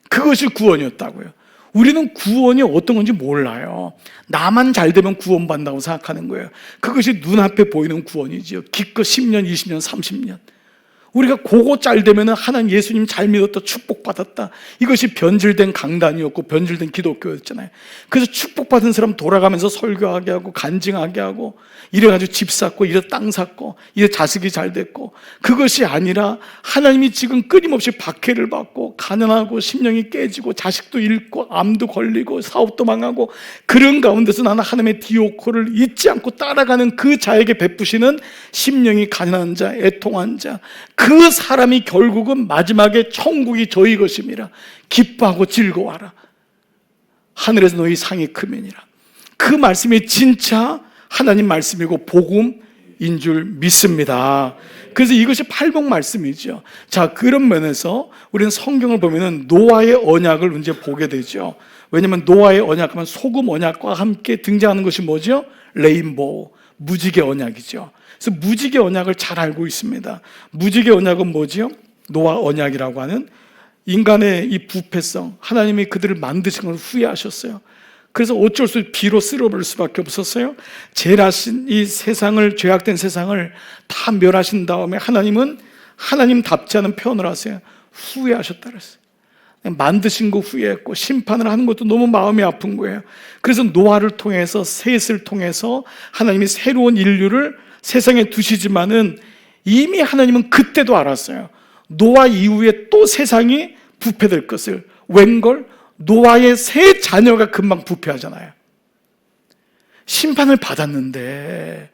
Speaker 1: 그것이 구원이었다고요. 우리는 구원이 어떤 건지 몰라요. 나만 잘 되면 구원받는다고 생각하는 거예요. 그것이 눈앞에 보이는 구원이지요. 기껏 10년, 20년, 30년. 우리가 그거 잘 되면 하나님 예수님 잘 믿었다, 축복받았다, 이것이 변질된 강단이었고 변질된 기독교였잖아요. 그래서 축복받은 사람 돌아가면서 설교하게 하고 간증하게 하고 이래가지고 집 샀고 이래 땅 샀고 이래 자식이 잘 됐고, 그것이 아니라 하나님이 지금 끊임없이 박해를 받고 가난하고 심령이 깨지고 자식도 잃고 암도 걸리고 사업도 망하고 그런 가운데서 나는 하나님의 디오코를 잊지 않고 따라가는 그 자에게 베푸시는 심령이 가난한 자, 애통한 자, 그 사람이 결국은 마지막에 천국이 저희 것임이라 기뻐하고 즐거워하라, 하늘에서 너희 상이 크면이라. 그 말씀이 진짜 하나님 말씀이고 복음인 줄 믿습니다. 그래서 이것이 팔복 말씀이죠. 자, 그런 면에서 우리는 성경을 보면은 노아의 언약을 이제 보게 되죠. 왜냐하면 노아의 언약하면 소금 언약과 함께 등장하는 것이 뭐죠? 레인보우, 무지개 언약이죠. 그래서 무지개 언약을 잘 알고 있습니다. 무지개 언약은 뭐지요? 노아 언약이라고 하는 인간의 이 부패성, 하나님이 그들을 만드신 걸 후회하셨어요. 그래서 어쩔 수 없이 비로 쓸어버릴 수밖에 없었어요. 죄라신 이 세상을, 죄악된 세상을 다 멸하신 다음에 하나님은 하나님답지 않은 표현을 하세요. 후회하셨다 그랬어요. 만드신 거 후회했고 심판을 하는 것도 너무 마음이 아픈 거예요. 그래서 노아를 통해서, 셋을 통해서 하나님이 새로운 인류를 세상에 두시지만은 이미 하나님은 그때도 알았어요. 노아 이후에 또 세상이 부패될 것을. 웬걸? 노아의 세 자녀가 금방 부패하잖아요. 심판을 받았는데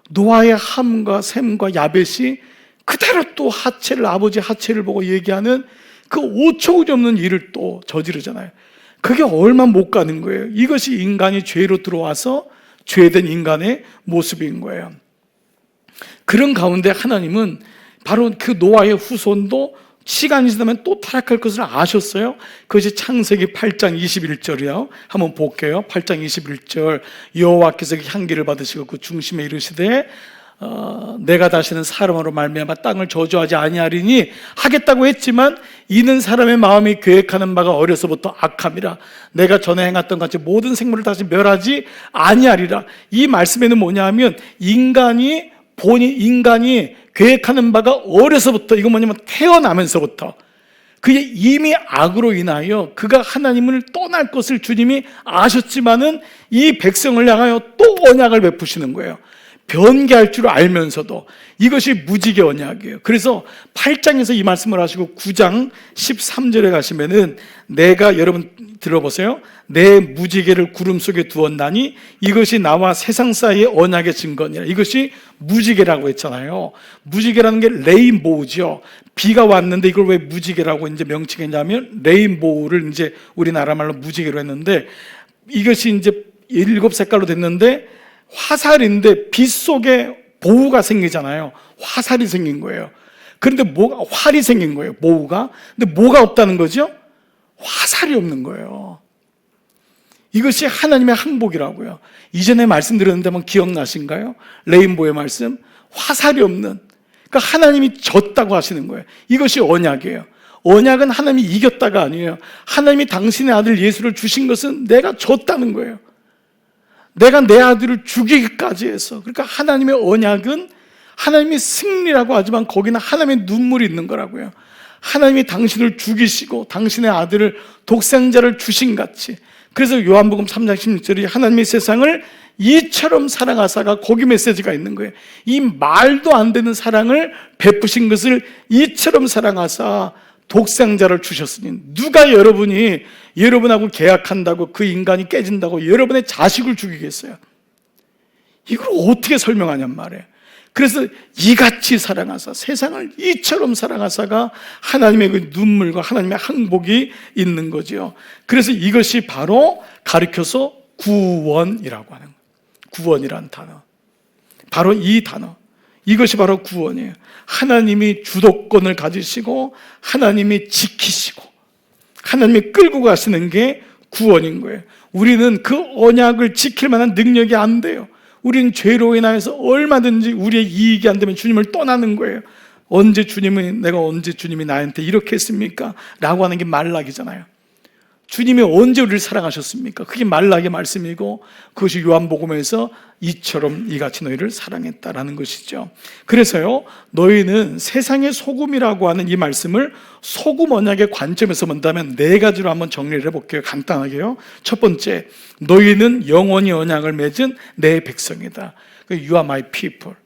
Speaker 1: 노아의 함과 셈과 야벳이 그대로 또 하체를, 아버지 하체를 보고 얘기하는 그 오초구지 없는 일을 또 저지르잖아요. 그게 얼마 못 가는 거예요. 이것이 인간이 죄로 들어와서 죄된 인간의 모습인 거예요. 그런 가운데 하나님은 바로 그 노아의 후손도 시간이 지나면 또 타락할 것을 아셨어요. 그것이 창세기 8장 21절이요. 한번 볼게요. 8장 21절. 여호와께서 향기를 받으시고 그 중심에 이르시되 내가 다시는 사람으로 말미암아 땅을 저주하지 아니하리니 하겠다고 했지만 이는 사람의 마음이 계획하는 바가 어려서부터 악함이라. 내가 전에 행했던 같이 모든 생물을 다시 멸하지 아니하리라. 이 말씀에는 뭐냐 하면 인간이 계획하는 바가 어려서부터, 이건 뭐냐면 태어나면서부터, 그게 이미 악으로 인하여 그가 하나님을 떠날 것을 주님이 아셨지만은 이 백성을 향하여 또 언약을 베푸시는 거예요. 변개할 줄 알면서도. 이것이 무지개 언약이에요. 그래서 8장에서 이 말씀을 하시고 9장 13절에 가시면은 내가, 여러분 들어보세요. 내 무지개를 구름 속에 두었나니 이것이 나와 세상 사이의 언약의 증거니라. 이것이 무지개라고 했잖아요. 무지개라는 게 레인보우죠. 비가 왔는데 이걸 왜 무지개라고 이제 명칭했냐면 레인보우를 이제 우리나라 말로 무지개로 했는데, 이것이 이제 7색깔로 됐는데 화살인데 빛 속에 보우가 생기잖아요. 화살이 생긴 거예요. 그런데 활이 생긴 거예요. 보우가. 근데 뭐가 없다는 거죠? 화살이 없는 거예요. 이것이 하나님의 항복이라고요. 이전에 말씀드렸는데 한번 기억나신가요? 레인보우의 말씀. 화살이 없는, 그러니까 하나님이 졌다고 하시는 거예요. 이것이 언약이에요. 언약은 하나님이 이겼다가 아니에요. 하나님이 당신의 아들 예수를 주신 것은 내가 졌다는 거예요. 내가 내 아들을 죽이기까지 해서. 그러니까 하나님의 언약은 하나님이 승리라고 하지만 거기는 하나님의 눈물이 있는 거라고요. 하나님이 당신을 죽이시고 당신의 아들을 독생자를 주신 같이. 그래서 요한복음 3장 16절이 하나님의 세상을 이처럼 사랑하사가, 거기 메시지가 있는 거예요. 이 말도 안 되는 사랑을 베푸신 것을 이처럼 사랑하사 독생자를 주셨으니, 누가 여러분하고 계약한다고 그 인간이 깨진다고 여러분의 자식을 죽이겠어요? 이걸 어떻게 설명하냔 말이에요. 그래서 이같이 사랑하사, 세상을 이처럼 사랑하사가 하나님의 그 눈물과 하나님의 항복이 있는 거죠. 그래서 이것이 바로 가르쳐서 구원이라고 하는 거예요. 구원이란 단어, 바로 이 단어, 이것이 바로 구원이에요. 하나님이 주도권을 가지시고 하나님이 지키시고 하나님이 끌고 가시는 게 구원인 거예요. 우리는 그 언약을 지킬 만한 능력이 안 돼요. 우리는 죄로 인하여서 얼마든지 우리의 이익이 안 되면 주님을 떠나는 거예요. 내가 언제 주님이 나한테 이렇게 했습니까? 라고 하는 게 말락이잖아요. 주님이 언제 우리를 사랑하셨습니까? 그게 말락의 말씀이고, 그것이 요한복음에서 이처럼 이같이 너희를 사랑했다라는 것이죠. 그래서요, 너희는 세상의 소금이라고 하는 이 말씀을 소금 언약의 관점에서 본다면 네 가지로 한번 정리를 해볼게요. 간단하게요. 첫 번째, 너희는 영원히 언약을 맺은 내 백성이다. You are my people.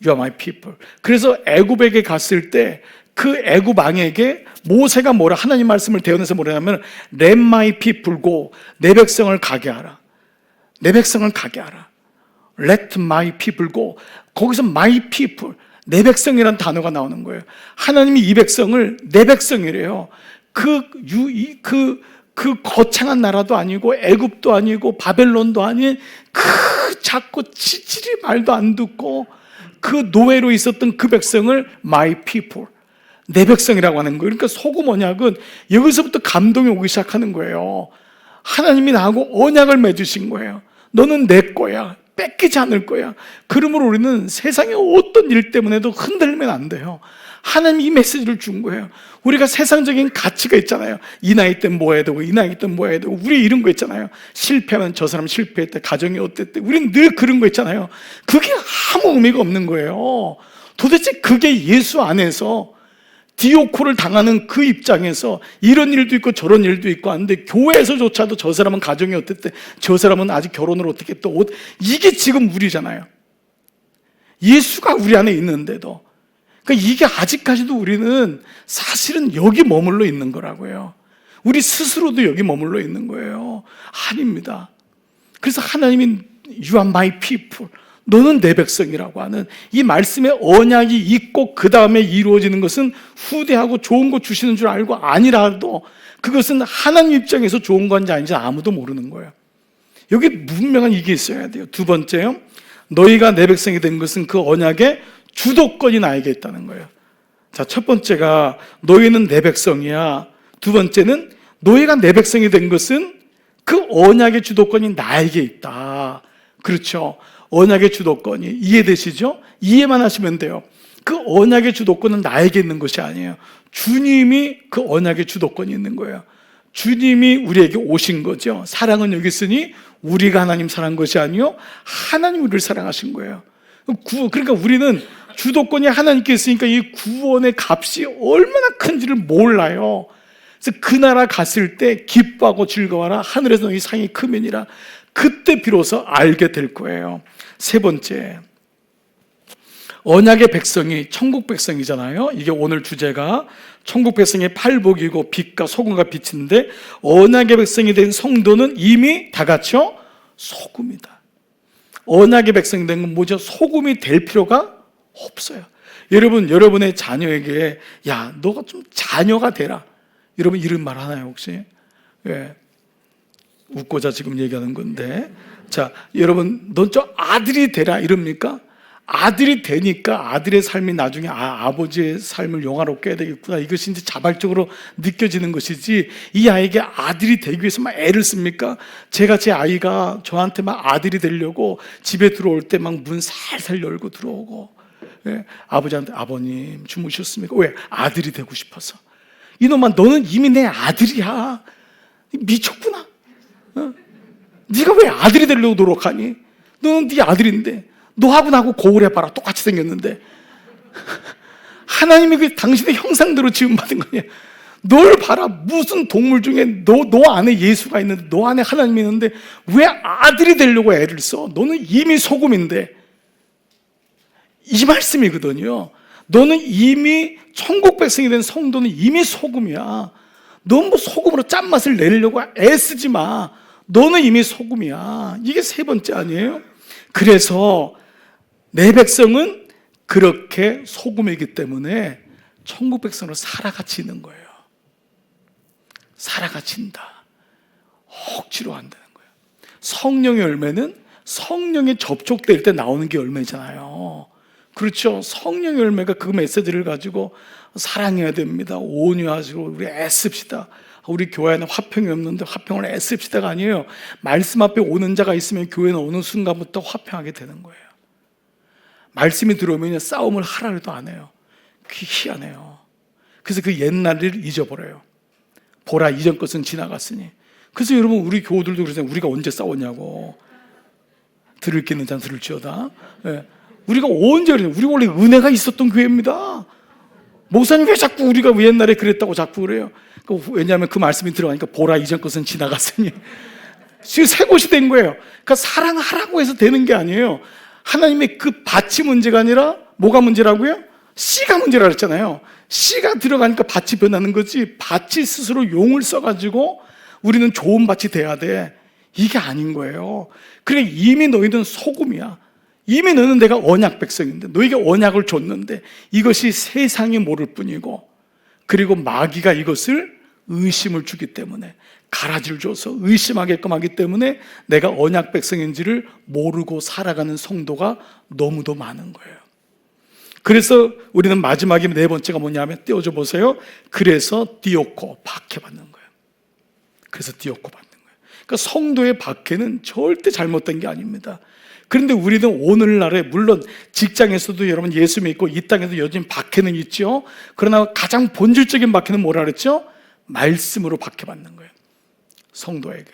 Speaker 1: You are my people. 그래서 애굽에게 갔을 때 그 애굽 왕에게 모세가 하나님 말씀을 대언해서 뭐라냐면 Let my people go. 내 백성을 가게 하라. 내 백성을 가게 하라. Let my people go. 거기서 my people, 내 백성이라는 단어가 나오는 거예요. 하나님이 이 백성을 내 백성이래요. 그 거창한 나라도 아니고 애굽도 아니고 바벨론도 아닌 그 작고 치질이 말도 안 듣고 그 노예로 있었던 그 백성을 my people, 내 백성이라고 하는 거예요. 그러니까 소금 언약은 여기서부터 감동이 오기 시작하는 거예요. 하나님이 나하고 언약을 맺으신 거예요. 너는 내 거야. 뺏기지 않을 거야. 그러므로 우리는 세상의 어떤 일 때문에도 흔들리면 안 돼요. 하나님이 이 메시지를 준 거예요. 우리가 세상적인 가치가 있잖아요. 이 나이 때 뭐 해야 되고 이 나이 때 뭐 해야 되고 우리 이런 거 있잖아요. 실패하면 저 사람 실패했대, 가정이 어땠대. 우리는 늘 그런 거 있잖아요. 그게 아무 의미가 없는 거예요. 도대체 그게 예수 안에서 디오코를 당하는 그 입장에서 이런 일도 있고 저런 일도 있고 하는데, 교회에서조차도 저 사람은 가정이 어땠대, 저 사람은 아직 결혼을 어떻게 했대, 이게 지금 우리잖아요. 예수가 우리 안에 있는데도. 그러니까 이게 아직까지도 우리는 사실은 여기 머물러 있는 거라고요. 우리 스스로도 여기 머물러 있는 거예요. 아닙니다. 그래서 하나님이 You are my people, 너는 내 백성이라고 하는 이 말씀의 언약이 있고 그 다음에 이루어지는 것은 후대하고 좋은 거 주시는 줄 알고 아니라도 그것은 하나님 입장에서 좋은 건지 아닌지 아무도 모르는 거예요. 여기 분명한 이게 있어야 돼요. 두 번째요, 너희가 내 백성이 된 것은 그 언약의 주도권이 나에게 있다는 거예요. 자, 첫 번째가 너희는 내 백성이야. 두 번째는 너희가 내 백성이 된 것은 그 언약의 주도권이 나에게 있다. 그렇죠. 언약의 주도권이 이해되시죠? 이해만 하시면 돼요. 그 언약의 주도권은 나에게 있는 것이 아니에요. 주님이 그 언약의 주도권이 있는 거예요. 주님이 우리에게 오신 거죠. 사랑은 여기 있으니 우리가 하나님 사랑한 것이 아니요 하나님 우리를 사랑하신 거예요. 그러니까 우리는 주도권이 하나님께 있으니까 이 구원의 값이 얼마나 큰지를 몰라요. 그래서 그 나라 갔을 때 기뻐하고 즐거워라, 하늘에서 너희 상이 크면이라. 그때 비로소 알게 될 거예요. 세 번째, 언약의 백성이 천국 백성이잖아요. 이게 오늘 주제가 천국 백성의 팔복이고 빛과 소금과 빛인데, 언약의 백성이 된 성도는 이미 다 같이요 소금이다. 언약의 백성이 된 건 뭐죠? 소금이 될 필요가 없어요. 여러분의 자녀에게 야, 너가 좀 자녀가 되라, 여러분 이런 말 하나요 혹시? 예. 웃고자 지금 얘기하는 건데, 자, 여러분 넌 저 아들이 되라 이럽니까? 아들이 되니까 아들의 삶이 나중에 아버지의 삶을 영화롭게 해야 되겠구나, 이것이 이제 자발적으로 느껴지는 것이지, 이 아이에게 아들이 되기 위해서 막 애를 씁니까? 제가 제 아이가 저한테 막 아들이 되려고 집에 들어올 때 막 문 살살 열고 들어오고, 예, 아버지한테 아버님 주무셨습니까? 왜? 아들이 되고 싶어서. 이놈아, 너는 이미 내 아들이야. 미쳤구나. 어? 네가 왜 아들이 되려고 노력하니? 너는 네 아들인데. 너하고 나하고 거울 해봐라, 똑같이 생겼는데. 하나님이 그 당신의 형상대로 지음받은 거냐. 널 봐라, 무슨 동물 중에 너 안에 예수가 있는데, 너 안에 하나님이 있는데 왜 아들이 되려고 애를 써? 너는 이미 소금인데. 이 말씀이거든요. 너는 이미 천국 백성이 된 성도는 이미 소금이야. 넌 뭐 소금으로 짠맛을 내려고 애쓰지 마. 너는 이미 소금이야. 이게 세 번째 아니에요? 그래서 내 백성은 그렇게 소금이기 때문에 천국 백성으로 살아가치는 거예요. 살아가친다. 억지로 안 되는 거예요. 성령의 열매는 성령에 접촉될 때 나오는 게 열매잖아요. 그렇죠. 성령의 열매가 그 메시지를 가지고 사랑해야 됩니다, 온유하시고 우리 애씁시다, 우리 교회 안에 화평이 없는데 화평을 애씁시다가 아니에요. 말씀 앞에 오는 자가 있으면 교회는 어느 순간부터 화평하게 되는 거예요. 말씀이 들어오면 싸움을 하라 해도 안 해요. 그게 희한해요. 그래서 그 옛날을 잊어버려요. 보라, 이전 것은 지나갔으니. 그래서 여러분, 우리 교우들도 그러잖아요. 우리가 언제 싸웠냐고. 들을 끼는 자는 들을지어다. 네. 우리가 언제 그래요? 우리 원래 은혜가 있었던 교회입니다. 목사님 왜 자꾸 우리가 옛날에 그랬다고 자꾸 그래요? 왜냐하면 그 말씀이 들어가니까 보라, 이전 것은 지나갔으니. 지금 새 곳이 된 거예요. 그러니까 사랑하라고 해서 되는 게 아니에요. 하나님의 그 밭이 문제가 아니라 뭐가 문제라고요? 씨가 문제라 그랬잖아요. 씨가 들어가니까 밭이 변하는 거지, 밭이 스스로 용을 써가지고 우리는 좋은 밭이 돼야 돼, 이게 아닌 거예요. 그래, 이미 너희는 소금이야. 이미 너는 내가 언약 백성인데, 너에게 언약을 줬는데 이것이 세상이 모를 뿐이고, 그리고 마귀가 이것을 의심을 주기 때문에, 가라지를 줘서 의심하게끔 하기 때문에 내가 언약 백성인지를 모르고 살아가는 성도가 너무도 많은 거예요. 그래서 우리는 마지막에 네 번째가 뭐냐면, 띄워줘 보세요. 그래서 디오코, 박해받는 거예요. 그래서 디오코 받는 거예요. 그러니까 성도의 박해는 절대 잘못된 게 아닙니다. 그런데 우리는 오늘날에 물론 직장에서도 여러분 예수 믿고 이 땅에도 여전히 박해는 있죠. 그러나 가장 본질적인 박해는 뭐라 그랬죠? 말씀으로 박해받는 거예요. 성도에게.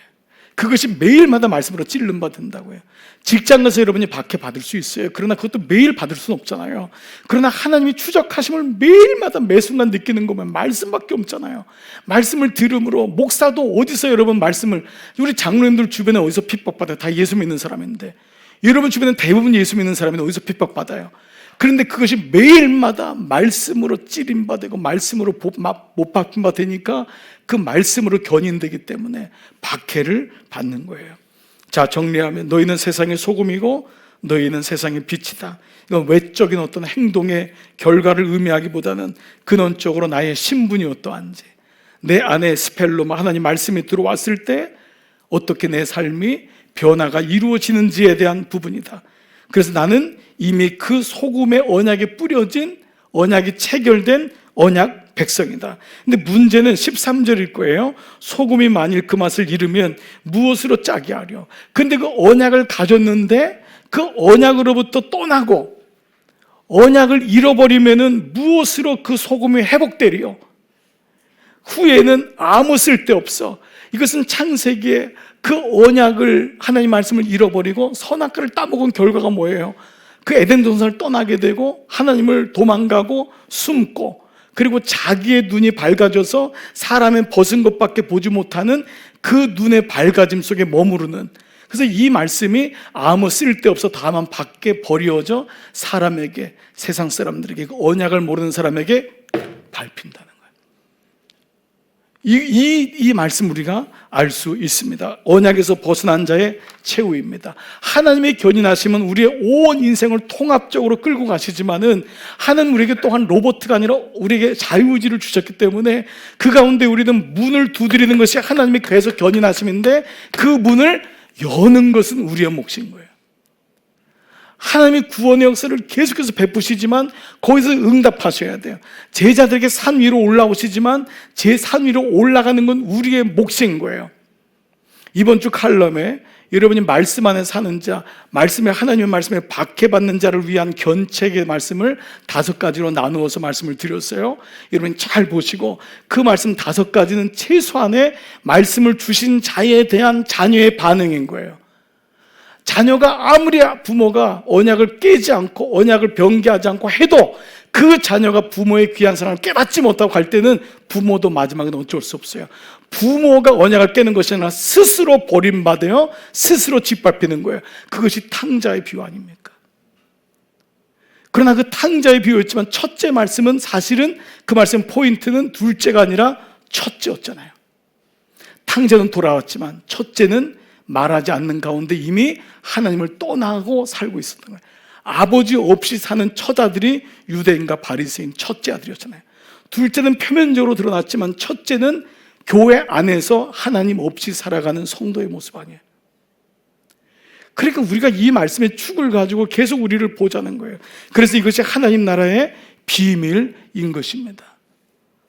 Speaker 1: 그것이 매일마다 말씀으로 찔름 받는다고요. 직장 가서 여러분이 박해받을 수 있어요. 그러나 그것도 매일 받을 수는 없잖아요. 그러나 하나님이 추적하심을 매일마다 매 순간 느끼는 거면 말씀밖에 없잖아요. 말씀을 들음으로 목사도 어디서 여러분 말씀을, 우리 장로님들 주변에 어디서 핍박받아요? 다 예수 믿는 사람인데 여러분 주변엔 대부분 예수 믿는 사람인데 어디서 핍박받아요? 그런데 그것이 매일마다 말씀으로 찌림받고 말씀으로 못 박힘받으니까 그 말씀으로 견인되기 때문에 박해를 받는 거예요. 자, 정리하면 너희는 세상의 소금이고 너희는 세상의 빛이다. 이건 외적인 어떤 행동의 결과를 의미하기보다는 근원적으로 나의 신분이 어떠한지, 내 안에 스펠로마 하나님 말씀이 들어왔을 때 어떻게 내 삶이 변화가 이루어지는지에 대한 부분이다. 그래서 나는 이미 그 소금의 언약에 뿌려진, 언약이 체결된 언약 백성이다. 근데 문제는 13절일 거예요. 소금이 만일 그 맛을 잃으면 무엇으로 짜게 하려? 근데 그 언약을 가졌는데 그 언약으로부터 떠나고 언약을 잃어버리면은 무엇으로 그 소금이 회복되리요? 후에는 아무 쓸데없어. 이것은 창세기에 그 언약을, 하나님 말씀을 잃어버리고 선악과를 따먹은 결과가 뭐예요? 그 에덴 동산을 떠나게 되고 하나님을 도망가고 숨고, 그리고 자기의 눈이 밝아져서 사람의 벗은 것밖에 보지 못하는 그 눈의 밝아짐 속에 머무르는, 그래서 이 말씀이 아무 쓸데없어 다만 밖에 버려져 사람에게, 세상 사람들에게, 그 언약을 모르는 사람에게 밟힌다는 거예요. 이 말씀 우리가 알 수 있습니다. 언약에서 벗어난 자의 최후입니다. 하나님의 견인하심은 우리의 온 인생을 통합적으로 끌고 가시지만은 하나님 우리에게 또한 로봇가 아니라 우리에게 자유의지를 주셨기 때문에 그 가운데 우리는 문을 두드리는 것이 하나님의 계속 견인하심인데 그 문을 여는 것은 우리의 몫인 거예요. 하나님이 구원의 역사를 계속해서 베푸시지만 거기서 응답하셔야 돼요. 제자들에게 산 위로 올라오시지만 제 산 위로 올라가는 건 우리의 몫인 거예요. 이번 주 칼럼에 여러분이 말씀 안에 사는 자, 말씀에, 하나님의 말씀에 박해받는 자를 위한 견책의 말씀을 5가지로 나누어서 말씀을 드렸어요. 여러분 잘 보시고 그 말씀 5가지는 최소한의 말씀을 주신 자에 대한 자녀의 반응인 거예요. 자녀가 아무리 부모가 언약을 깨지 않고 언약을 변개하지 않고 해도 그 자녀가 부모의 귀한 사랑을 깨닫지 못하고 갈 때는 부모도 마지막에는 어쩔 수 없어요. 부모가 언약을 깨는 것이 아니라 스스로 버림받아요. 스스로 짓밟히는 거예요. 그것이 탕자의 비유 아닙니까? 그러나 그 탕자의 비유였지만 첫째 말씀은 사실은 그 말씀 포인트는 둘째가 아니라 첫째였잖아요. 탕자는 돌아왔지만 첫째는 말하지 않는 가운데 이미 하나님을 떠나고 살고 있었던 거예요. 아버지 없이 사는 처자들이 유대인과 바리새인 첫째 아들이었잖아요. 둘째는 표면적으로 드러났지만 첫째는 교회 안에서 하나님 없이 살아가는 성도의 모습 아니에요. 그러니까 우리가 이 말씀의 축을 가지고 계속 우리를 보자는 거예요. 그래서 이것이 하나님 나라의 비밀인 것입니다.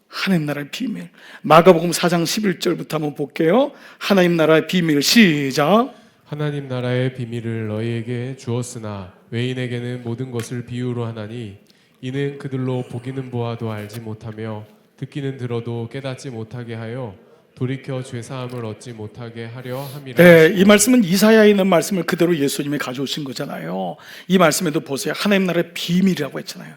Speaker 1: 하나님 나라의 비밀. 마가복음 4장 11절부터 한번 볼게요. 하나님 나라의 비밀 시작.
Speaker 2: 하나님 나라의 비밀을 너희에게 주었으나 외인에게는 모든 것을 비유로 하나니 이는 그들로 보기는 보아도 알지 못하며 듣기는 들어도 깨닫지 못하게 하여 돌이켜 죄사함을 얻지 못하게 하려 함이라.
Speaker 1: 네, 이 말씀은 이사야에 있는 말씀을 그대로 예수님이 가져오신 거잖아요. 이 말씀에도 보세요. 하나님 나라의 비밀이라고 했잖아요.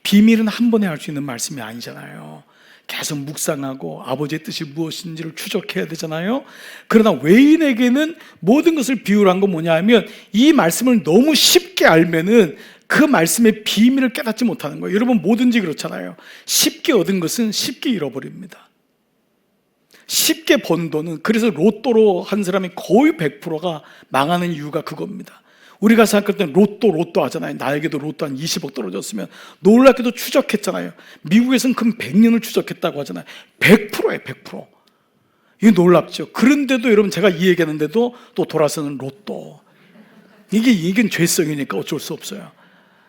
Speaker 1: 비밀은 한 번에 할 수 있는 말씀이 아니잖아요. 계속 묵상하고 아버지의 뜻이 무엇인지를 추적해야 되잖아요. 그러나 외인에게는 모든 것을 비유로 한 건 뭐냐 하면 이 말씀을 너무 쉽게 알면은 그 말씀의 비밀을 깨닫지 못하는 거예요. 여러분 뭐든지 그렇잖아요. 쉽게 얻은 것은 쉽게 잃어버립니다. 쉽게 번 돈은, 그래서 로또로 한 사람이 거의 100%가 망하는 이유가 그겁니다. 우리가 생각할 때는 로또 하잖아요. 나에게도 로또 한 20억 떨어졌으면 놀랍게도 추적했잖아요. 미국에서는 금 100년을 추적했다고 하잖아요. 100%예요, 100%. 이게 놀랍죠. 그런데도 여러분 제가 이 얘기하는데도 또 돌아서는 로또. 이게 죄성이니까 어쩔 수 없어요.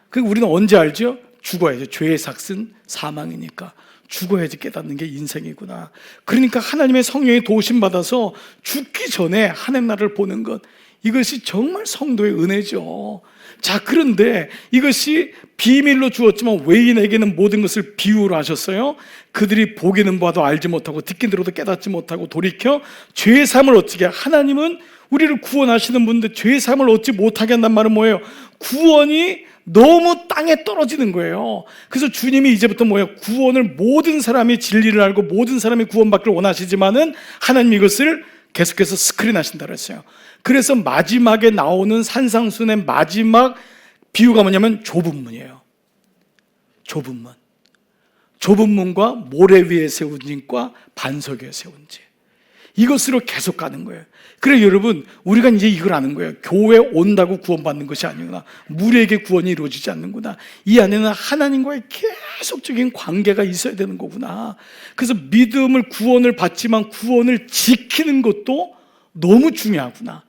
Speaker 1: 그리고 우리는 언제 알죠? 죽어야죠. 죄의 삭은 사망이니까. 죽어야지 깨닫는 게 인생이구나. 그러니까 하나님의 성령의 도우심 받아서 죽기 전에 하나님 나라를 보는 것, 이것이 정말 성도의 은혜죠. 자, 그런데 이것이 비밀로 주었지만 외인에게는 모든 것을 비유로 하셨어요. 그들이 보기는 봐도 알지 못하고 듣긴 들어도 깨닫지 못하고 돌이켜 죄의 삶을 어찌게, 하나님은 우리를 구원하시는 분인데 죄의 삶을 얻지 못하게 한단 말은 뭐예요? 구원이 너무 땅에 떨어지는 거예요. 그래서 주님이 이제부터 뭐예요? 구원을, 모든 사람이 진리를 알고 모든 사람이 구원받기를 원하시지만은 하나님 이것을 계속해서 스크린하신다 그랬어요. 그래서 마지막에 나오는 산상순의 마지막 비유가 뭐냐면 좁은 문이에요. 좁은 문. 좁은 문과 모래 위에 세운 집과 반석 위에 세운 집. 이것으로 계속 가는 거예요. 그래 여러분, 우리가 이제 이걸 아는 거예요. 교회 온다고 구원받는 것이 아니구나. 무리에게 구원이 이루어지지 않는구나. 이 안에는 하나님과의 계속적인 관계가 있어야 되는 거구나. 그래서 믿음을, 구원을 받지만 구원을 지키는 것도 너무 중요하구나.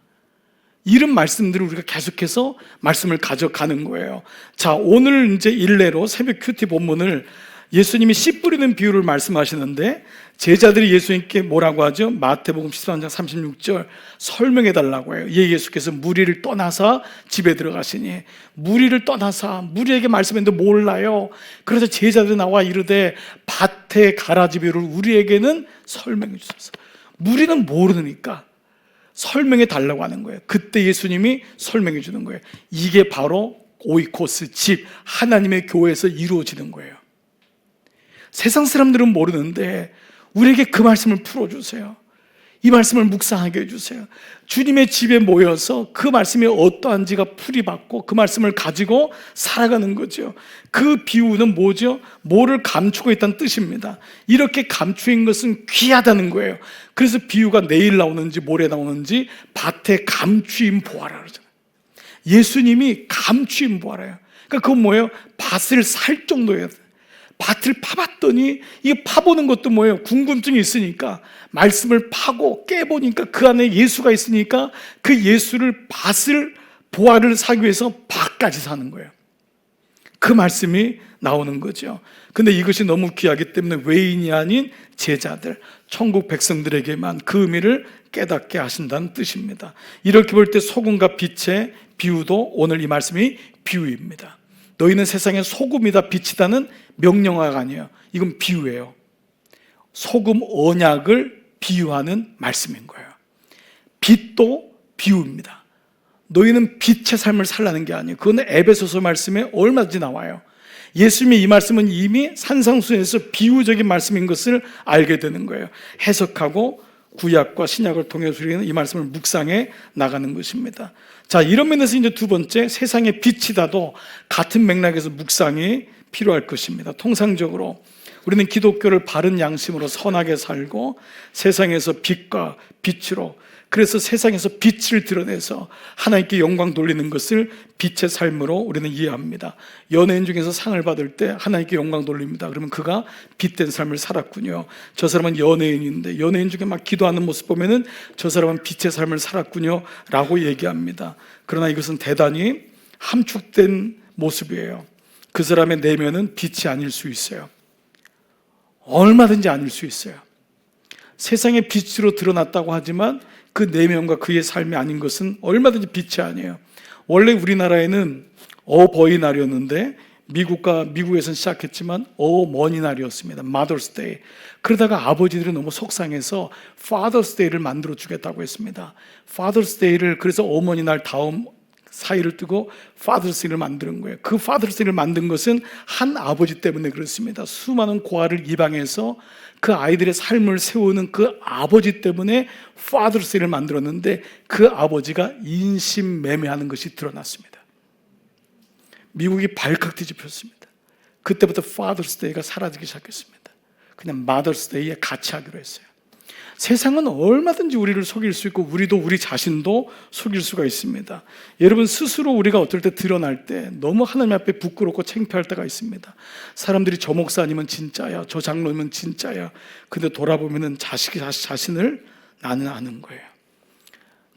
Speaker 1: 이런 말씀들을 우리가 계속해서 말씀을 가져가는 거예요. 자, 오늘 이제 일례로 새벽 큐티 본문을 예수님이 씨 뿌리는 비유를 말씀하시는데, 제자들이 예수님께 뭐라고 하죠? 마태복음 13장 36절 설명해 달라고 해요. 예수께서 무리를 떠나사 집에 들어가시니, 무리를 떠나사 무리에게 말씀했는데 몰라요. 그래서 제자들이 나와 이르되 밭의 가라지 비유를 우리에게는 설명해 주소서. 무리는 모르니까 설명해 달라고 하는 거예요. 그때 예수님이 설명해 주는 거예요. 이게 바로 오이코스, 집, 하나님의 교회에서 이루어지는 거예요. 세상 사람들은 모르는데 우리에게 그 말씀을 풀어주세요. 이 말씀을 묵상하게 해주세요. 주님의 집에 모여서 그 말씀이 어떠한지가 풀이받고 그 말씀을 가지고 살아가는 거죠. 그 비유는 뭐죠? 뭐를 감추고 있다는 뜻입니다. 이렇게 감추인 것은 귀하다는 거예요. 그래서 비유가 내일 나오는지 모레 나오는지 밭에 감추인 보아라 그러잖아요. 예수님이 감추인 보아라요. 그러니까 그건 뭐예요? 밭을 살 정도예요. 밭을 파봤더니, 이게 파보는 것도 뭐예요? 궁금증이 있으니까 말씀을 파고 깨보니까 그 안에 예수가 있으니까 그 예수를, 밭을, 보화를 사기 위해서 밭까지 사는 거예요. 그 말씀이 나오는 거죠. 근데 이것이 너무 귀하기 때문에 외인이 아닌 제자들, 천국 백성들에게만 그 의미를 깨닫게 하신다는 뜻입니다. 이렇게 볼 때 소금과 빛의 비유도 오늘 이 말씀이 비유입니다. 너희는 세상의 소금이다 빛이다는 명령어가 아니에요. 이건 비유예요. 소금 언약을 비유하는 말씀인 거예요. 빛도 비유입니다. 너희는 빛의 삶을 살라는 게 아니에요. 그건 에베소서 말씀에 얼마든지 나와요. 예수님의 이 말씀은 이미 산상수에서 비유적인 말씀인 것을 알게 되는 거예요. 해석하고 구약과 신약을 통해서 우리는 이 말씀을 묵상해 나가는 것입니다. 자, 이런 면에서 이제 두 번째, 세상의 빛이다도 같은 맥락에서 묵상이 필요할 것입니다. 통상적으로 우리는 기독교를 바른 양심으로 선하게 살고 세상에서 빛과 빛으로, 그래서 세상에서 빛을 드러내서 하나님께 영광 돌리는 것을 빛의 삶으로 우리는 이해합니다. 연예인 중에서 상을 받을 때 하나님께 영광 돌립니다. 그러면 그가 빛된 삶을 살았군요. 저 사람은 연예인인데 연예인 중에 막 기도하는 모습 보면은 저 사람은 빛의 삶을 살았군요 라고 얘기합니다. 그러나 이것은 대단히 함축된 모습이에요. 그 사람의 내면은 빛이 아닐 수 있어요. 얼마든지 아닐 수 있어요. 세상의 빛으로 드러났다고 하지만 그 내면과 그의 삶이 아닌 것은 얼마든지 빛이 아니에요. 원래 우리나라에는 어버이날이었는데 미국에서는 시작했지만 어머니날이었습니다. Mother's Day. 그러다가 아버지들이 너무 속상해서 Father's Day를 만들어 주겠다고 했습니다. Father's Day를 그래서 어머니날 다음 사이를 뜨고 Father's Day를 만드는 거예요. 그 Father's Day를 만든 것은 한 아버지 때문에 그렇습니다. 수많은 고아를 입양해서 그 아이들의 삶을 세우는 그 아버지 때문에 Father's Day를 만들었는데 그 아버지가 인신매매하는 것이 드러났습니다. 미국이 발칵 뒤집혔습니다. 그때부터 Father's Day가 사라지기 시작했습니다. 그냥 Mother's Day에 같이 하기로 했어요. 세상은 얼마든지 우리를 속일 수 있고 우리도 우리 자신도 속일 수가 있습니다. 여러분, 스스로 우리가 어떨 때 드러날 때 너무 하나님 앞에 부끄럽고 창피할 때가 있습니다. 사람들이 저 목사님은 진짜야, 저 장로님은 진짜야. 근데 돌아보면은 자신을 나는 아는 거예요.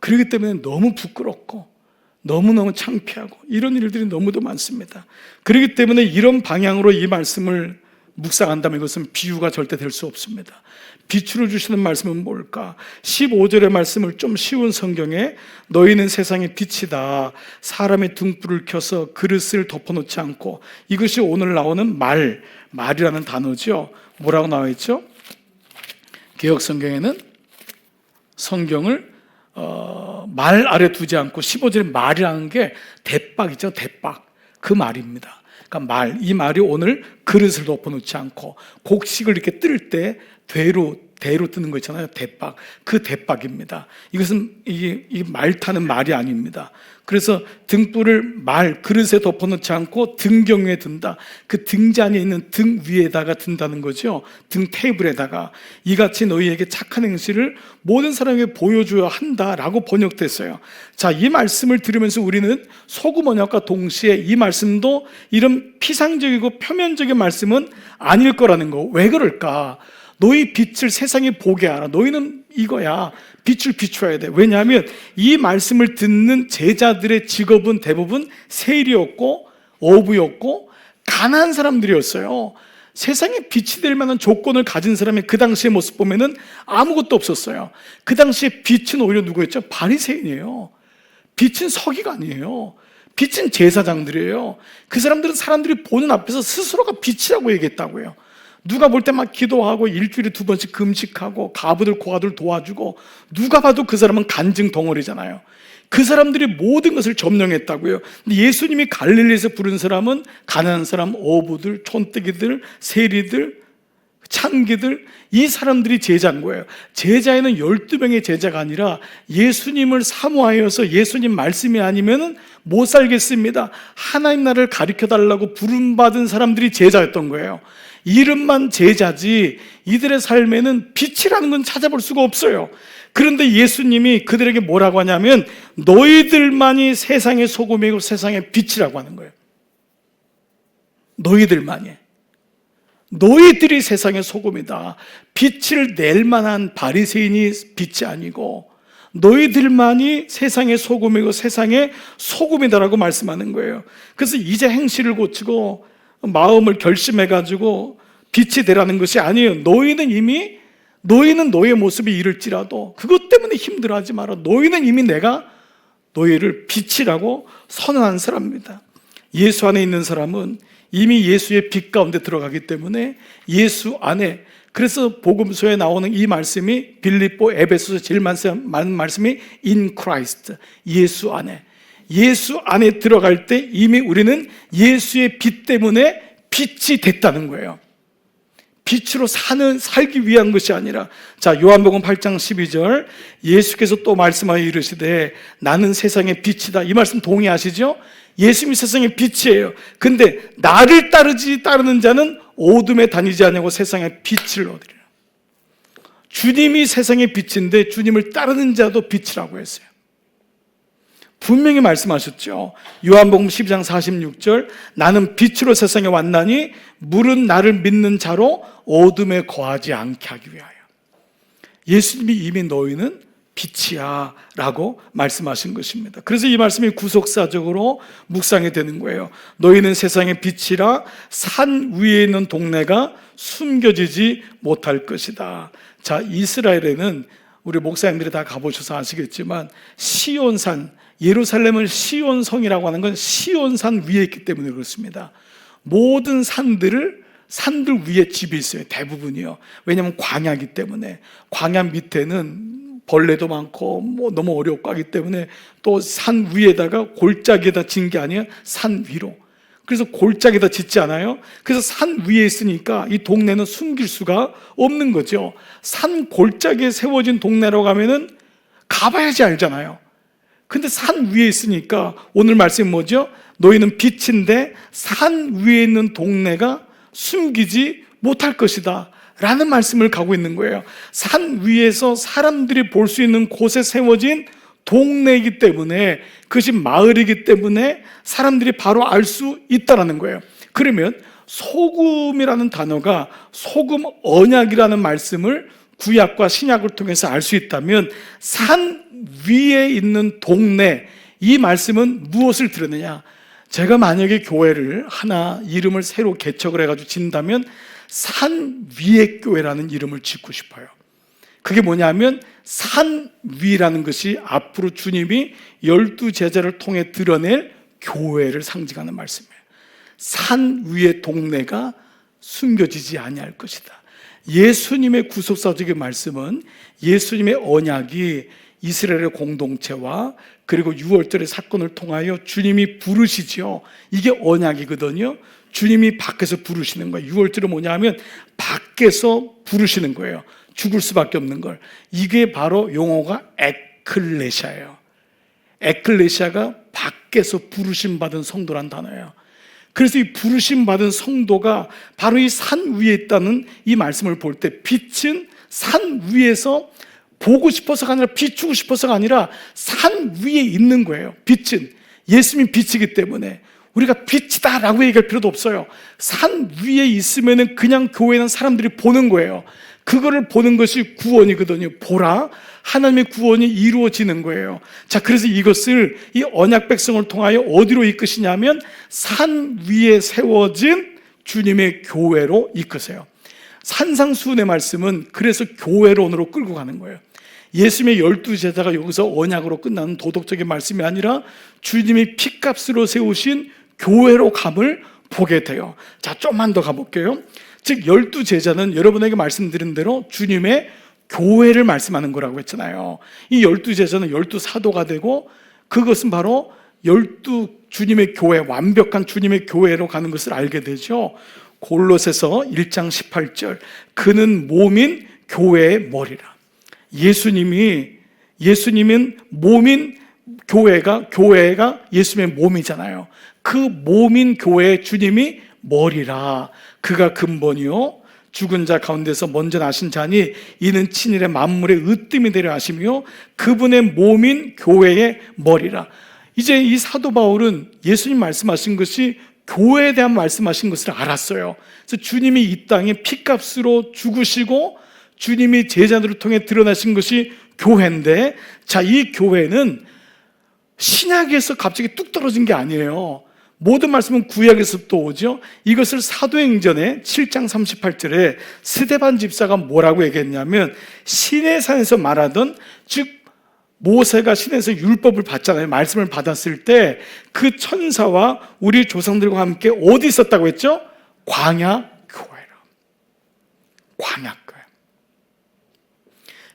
Speaker 1: 그렇기 때문에 너무 부끄럽고 너무너무 창피하고 이런 일들이 너무도 많습니다. 그렇기 때문에 이런 방향으로 이 말씀을 묵상한다면 이것은 비유가 절대 될 수 없습니다. 빛으로 주시는 말씀은 뭘까? 15절의 말씀을 좀 쉬운 성경에 너희는 세상의 빛이다. 사람의 등불을 켜서 그릇을 덮어놓지 않고, 이것이 오늘 나오는 말이라는 단어죠. 뭐라고 나와 있죠? 개역 성경에는 성경을 말 아래 두지 않고 15절에 말이라는 게 대박이죠. 대박. 그 말입니다. 그러니까 이 말이 오늘 그릇을 덮어놓지 않고 곡식을 이렇게 뜰 때 대로 뜨는 거 있잖아요. 대박. 그 대박입니다. 이것은 이 말 타는 말이 아닙니다. 그래서 등불을 그릇에 덮어놓지 않고 등경위에 든다. 그 등잔에 있는 등 위에다가 든다는 거죠. 등 테이블에다가. 이같이 너희에게 착한 행실을 모든 사람에게 보여줘야 한다라고 번역됐어요. 자, 이 말씀을 들으면서 우리는 소금 언약과 동시에 이 말씀도 이런 피상적이고 표면적인 말씀은 아닐 거라는 거. 왜 그럴까? 너희 빛을 세상에 보게 하라. 너희는 이거야. 빛을 비춰야 돼. 왜냐하면 이 말씀을 듣는 제자들의 직업은 대부분 세리였고 어부였고 가난한 사람들이었어요. 세상에 빛이 될 만한 조건을 가진 사람의 그 당시의 모습 보면은 아무것도 없었어요. 그 당시에 빛은 오히려 누구였죠? 바리새인이에요. 빛은 서기관이에요. 빛은 제사장들이에요. 그 사람들은 사람들이 보는 앞에서 스스로가 빛이라고 얘기했다고요. 누가 볼 때 막 기도하고 일주일에 2번씩 금식하고 가부들 고아들 도와주고, 누가 봐도 그 사람은 간증 덩어리잖아요. 그 사람들이 모든 것을 점령했다고요. 근데 예수님이 갈릴리에서 부른 사람은 가난한 사람, 어부들, 촌뜨기들, 세리들, 창기들, 이 사람들이 제자인 거예요. 제자에는 12명의 제자가 아니라 예수님을 사모하여서 예수님 말씀이 아니면 못 살겠습니다, 하나님 나라를 가르쳐달라고 부름받은 사람들이 제자였던 거예요. 이름만 제자지 이들의 삶에는 빛이라는 건 찾아볼 수가 없어요. 그런데 예수님이 그들에게 뭐라고 하냐면 너희들만이 세상의 소금이고 세상의 빛이라고 하는 거예요. 너희들이 세상의 소금이다. 빛을 낼 만한 바리새인이 빛이 아니고 너희들만이 세상의 소금이고 세상의 소금이다라고 말씀하는 거예요. 그래서 이제 행실을 고치고 마음을 결심해가지고 빛이 되라는 것이 아니에요. 너희는 너의 모습이 이럴지라도 그것 때문에 힘들어하지 마라. 너희는 이미 내가 너희를 빛이라고 선언한 사람입니다. 예수 안에 있는 사람은 이미 예수의 빛 가운데 들어가기 때문에 예수 안에, 그래서 복음서에 나오는 이 말씀이 빌립보, 에베소서 제일 많은 말씀이 in Christ, 예수 안에 들어갈 때 이미 우리는 예수의 빛 때문에 빛이 됐다는 거예요. 빛으로 살기 위한 것이 아니라, 자, 요한복음 8장 12절 예수께서 또 말씀하여 이르시되 나는 세상의 빛이다. 이 말씀 동의하시죠? 예수님이 세상의 빛이에요. 근데 나를 따르는 자는 어둠에 다니지 않냐고 세상의 빛을 얻으리라. 주님이 세상의 빛인데 주님을 따르는 자도 빛이라고 했어요. 분명히 말씀하셨죠. 요한복음 12장 46절 나는 빛으로 세상에 왔나니 물은 나를 믿는 자로 어둠에 거하지 않게 하기 위하여. 예수님이 이미 너희는 빛이야 라고 말씀하신 것입니다. 그래서 이 말씀이 구속사적으로 묵상이 되는 거예요. 너희는 세상의 빛이라 산 위에 있는 동네가 숨겨지지 못할 것이다. 자, 이스라엘에는 우리 목사님들이 다 가보셔서 아시겠지만 시온산, 예루살렘을 시온성이라고 하는 건 시온산 위에 있기 때문에 그렇습니다. 모든 산들 위에 집이 있어요. 대부분이요. 왜냐하면 광야이기 때문에. 광야 밑에는 벌레도 많고 너무 어렵고 하기 때문에 또 산 위에다가 골짜기에다 진 게 아니에요. 산 위로. 그래서 골짜기에다 짓지 않아요. 그래서 산 위에 있으니까 이 동네는 숨길 수가 없는 거죠. 산 골짜기에 세워진 동네라고 가면은 가봐야지 알잖아요. 근데 산 위에 있으니까 오늘 말씀이 뭐죠? 너희는 빛인데 산 위에 있는 동네가 숨기지 못할 것이다 라는 말씀을 가고 있는 거예요. 산 위에서 사람들이 볼 수 있는 곳에 세워진 동네이기 때문에, 그것이 마을이기 때문에 사람들이 바로 알 수 있다는 거예요. 그러면 소금이라는 단어가 소금 언약이라는 말씀을 구약과 신약을 통해서 알 수 있다면 산 위에 있는 동네, 이 말씀은 무엇을 드러내냐? 제가 만약에 교회를 하나 이름을 새로 개척을 해가지고 진다면 산 위의 교회라는 이름을 짓고 싶어요. 그게 뭐냐면 산 위라는 것이 앞으로 주님이 12 제자를 통해 드러낼 교회를 상징하는 말씀이에요. 산 위의 동네가 숨겨지지 아니할 것이다. 예수님의 구속사적인 말씀은 예수님의 언약이 이스라엘의 공동체와 그리고 6월절의 사건을 통하여 주님이 부르시죠. 이게 언약이거든요. 주님이 밖에서 부르시는 거예요. 6월절은 뭐냐면 밖에서 부르시는 거예요. 죽을 수밖에 없는 걸. 이게 바로 용어가 에클레시아예요. 에클레시아가 밖에서 부르심 받은 성도란 단어예요. 그래서 이 부르심 받은 성도가 바로 이 산 위에 있다는 이 말씀을 볼 때 빛은 산 위에서 보고 싶어서가 아니라 비추고 싶어서가 아니라 산 위에 있는 거예요. 빛은 예수님이 빛이기 때문에 우리가 빛이다라고 얘기할 필요도 없어요. 산 위에 있으면 그냥 교회는 사람들이 보는 거예요. 그거를 보는 것이 구원이거든요. 보라, 하나님의 구원이 이루어지는 거예요. 자, 그래서 이것을 이 언약 백성을 통하여 어디로 이끄시냐면 산 위에 세워진 주님의 교회로 이끄세요. 산상수훈의 말씀은 그래서 교회론으로 끌고 가는 거예요. 예수님의 12 제자가 여기서 언약으로 끝나는 도덕적인 말씀이 아니라 주님이 피값으로 세우신 교회로 감을 보게 돼요. 자, 좀만 더 가볼게요. 즉 12 제자는 여러분에게 말씀드린 대로 주님의 교회를 말씀하는 거라고 했잖아요. 이 12 제자는 12 사도가 되고 그것은 바로 12 주님의 교회, 완벽한 주님의 교회로 가는 것을 알게 되죠. 골로새서 1장 18절, 그는 몸인 교회의 머리라. 예수님은 몸인 교회가 예수님의 몸이잖아요. 그 몸인 교회의 주님이 머리라. 그가 근본이요 죽은 자 가운데서 먼저 나신 자니 이는 친일의 만물의 으뜸이 되려 하시며 그분의 몸인 교회의 머리라. 이제 이 사도 바울은 예수님 말씀하신 것이 교회에 대한 말씀하신 것을 알았어요. 그래서 주님이 이 땅에 피값으로 죽으시고 주님이 제자들을 통해 드러나신 것이 교회인데, 자, 이 교회는 신약에서 갑자기 뚝 떨어진 게 아니에요. 모든 말씀은 구약에서부터 오죠. 이것을 사도행전의 7장 38절에 스데반 집사가 뭐라고 얘기했냐면 시내산에서 말하던, 즉 모세가 시내에서 율법을 받잖아요. 말씀을 받았을 때 그 천사와 우리 조상들과 함께 어디 있었다고 했죠? 광야교회라. 광야교회.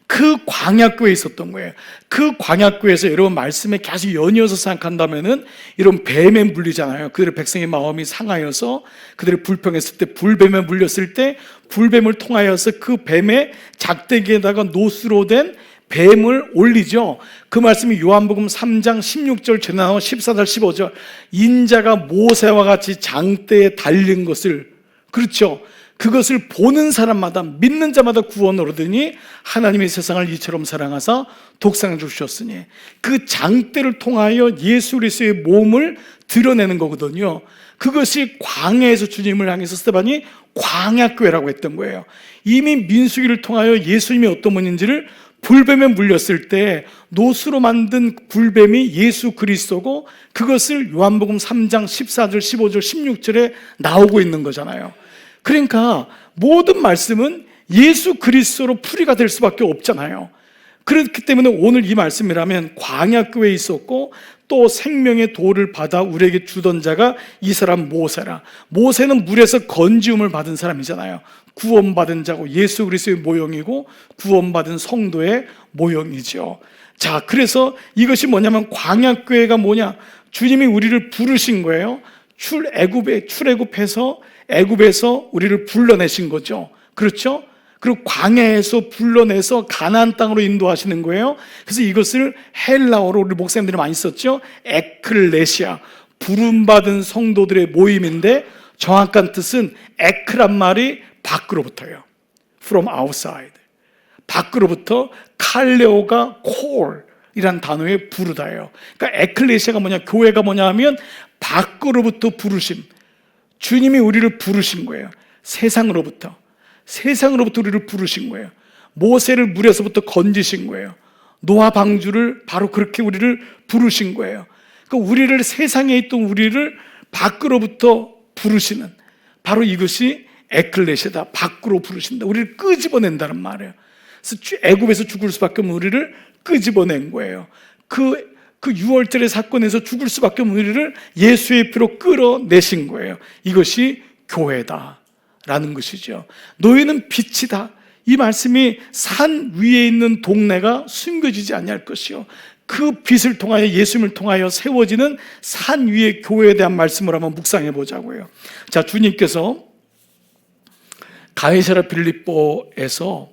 Speaker 1: 그 광야교회에 있었던 거예요. 그 광야교회에서 여러분 말씀에 계속 연이어서 생각한다면은 이런 뱀에 물리잖아요. 그들의 백성의 마음이 상하여서 그들이 불평했을 때, 불뱀에 물렸을 때 불뱀을 통하여서 그 뱀의 작대기에다가 노수로 된 뱀을 올리죠. 그 말씀이 요한복음 3장 16절 전하고 14절 15절, 인자가 모세와 같이 장대에 달린 것을, 그렇죠, 그것을 보는 사람마다, 믿는 자마다 구원을 얻으니 하나님의 세상을 이처럼 사랑하사 독생을 주셨으니, 그 장대를 통하여 예수 그리스도의 몸을 드러내는 거거든요. 그것이 광야에서 주님을 향해서 스데반이 광야교회라고 했던 거예요. 이미 민수기를 통하여 예수님이 어떤 분인지를 불뱀에 물렸을 때 노수로 만든 불뱀이 예수 그리스도고, 그것을 요한복음 3장 14절 15절 16절에 나오고 있는 거잖아요. 그러니까 모든 말씀은 예수 그리스도로 풀이가 될 수밖에 없잖아요. 그렇기 때문에 오늘 이 말씀이라면 광야교회에 있었고 또 생명의 도를 받아 우리에게 주던 자가 이 사람 모세라. 모세는 물에서 건지움을 받은 사람이잖아요. 구원받은 자고 예수 그리스도의 모형이고 구원받은 성도의 모형이죠. 자, 그래서 이것이 뭐냐면 광야교회가 뭐냐? 주님이 우리를 부르신 거예요. 출애굽해서 애굽에서 우리를 불러내신 거죠. 그렇죠? 그리고 광야에서 불러내서 가나안 땅으로 인도하시는 거예요. 그래서 이것을 헬라어로 우리 목사님들이 많이 썼죠. 에클레시아, 부름받은 성도들의 모임인데 정확한 뜻은 에크란 말이 밖으로부터예요. From outside. 밖으로부터, 칼레오가 콜이란 단어의 부르다예요. 그러니까 에클레시아가 뭐냐, 교회가 뭐냐 하면 밖으로부터 부르심. 주님이 우리를 부르신 거예요. 세상으로부터 우리를 부르신 거예요. 모세를 물에서부터 건지신 거예요. 노아 방주를 바로 그렇게 우리를 부르신 거예요. 그러니까 우리를, 세상에 있던 우리를 밖으로부터 부르시는, 바로 이것이 에클레시아다, 밖으로 부르신다. 우리를 끄집어낸다는 말이에요. 그래서 애굽에서 죽을 수밖에 없는 우리를 끄집어낸 거예요. 그 6월절의 사건에서 죽을 수밖에 없는 우리를 예수의 피로 끌어내신 거예요. 이것이 교회다라는 것이죠. 너희는 빛이다. 이 말씀이 산 위에 있는 동네가 숨겨지지 아니할 것이요, 그 빛을 통하여, 예수님을 통하여 세워지는 산 위의 교회에 대한 말씀을 한번 묵상해 보자고요. 자, 주님께서 가이사랴 빌립보에서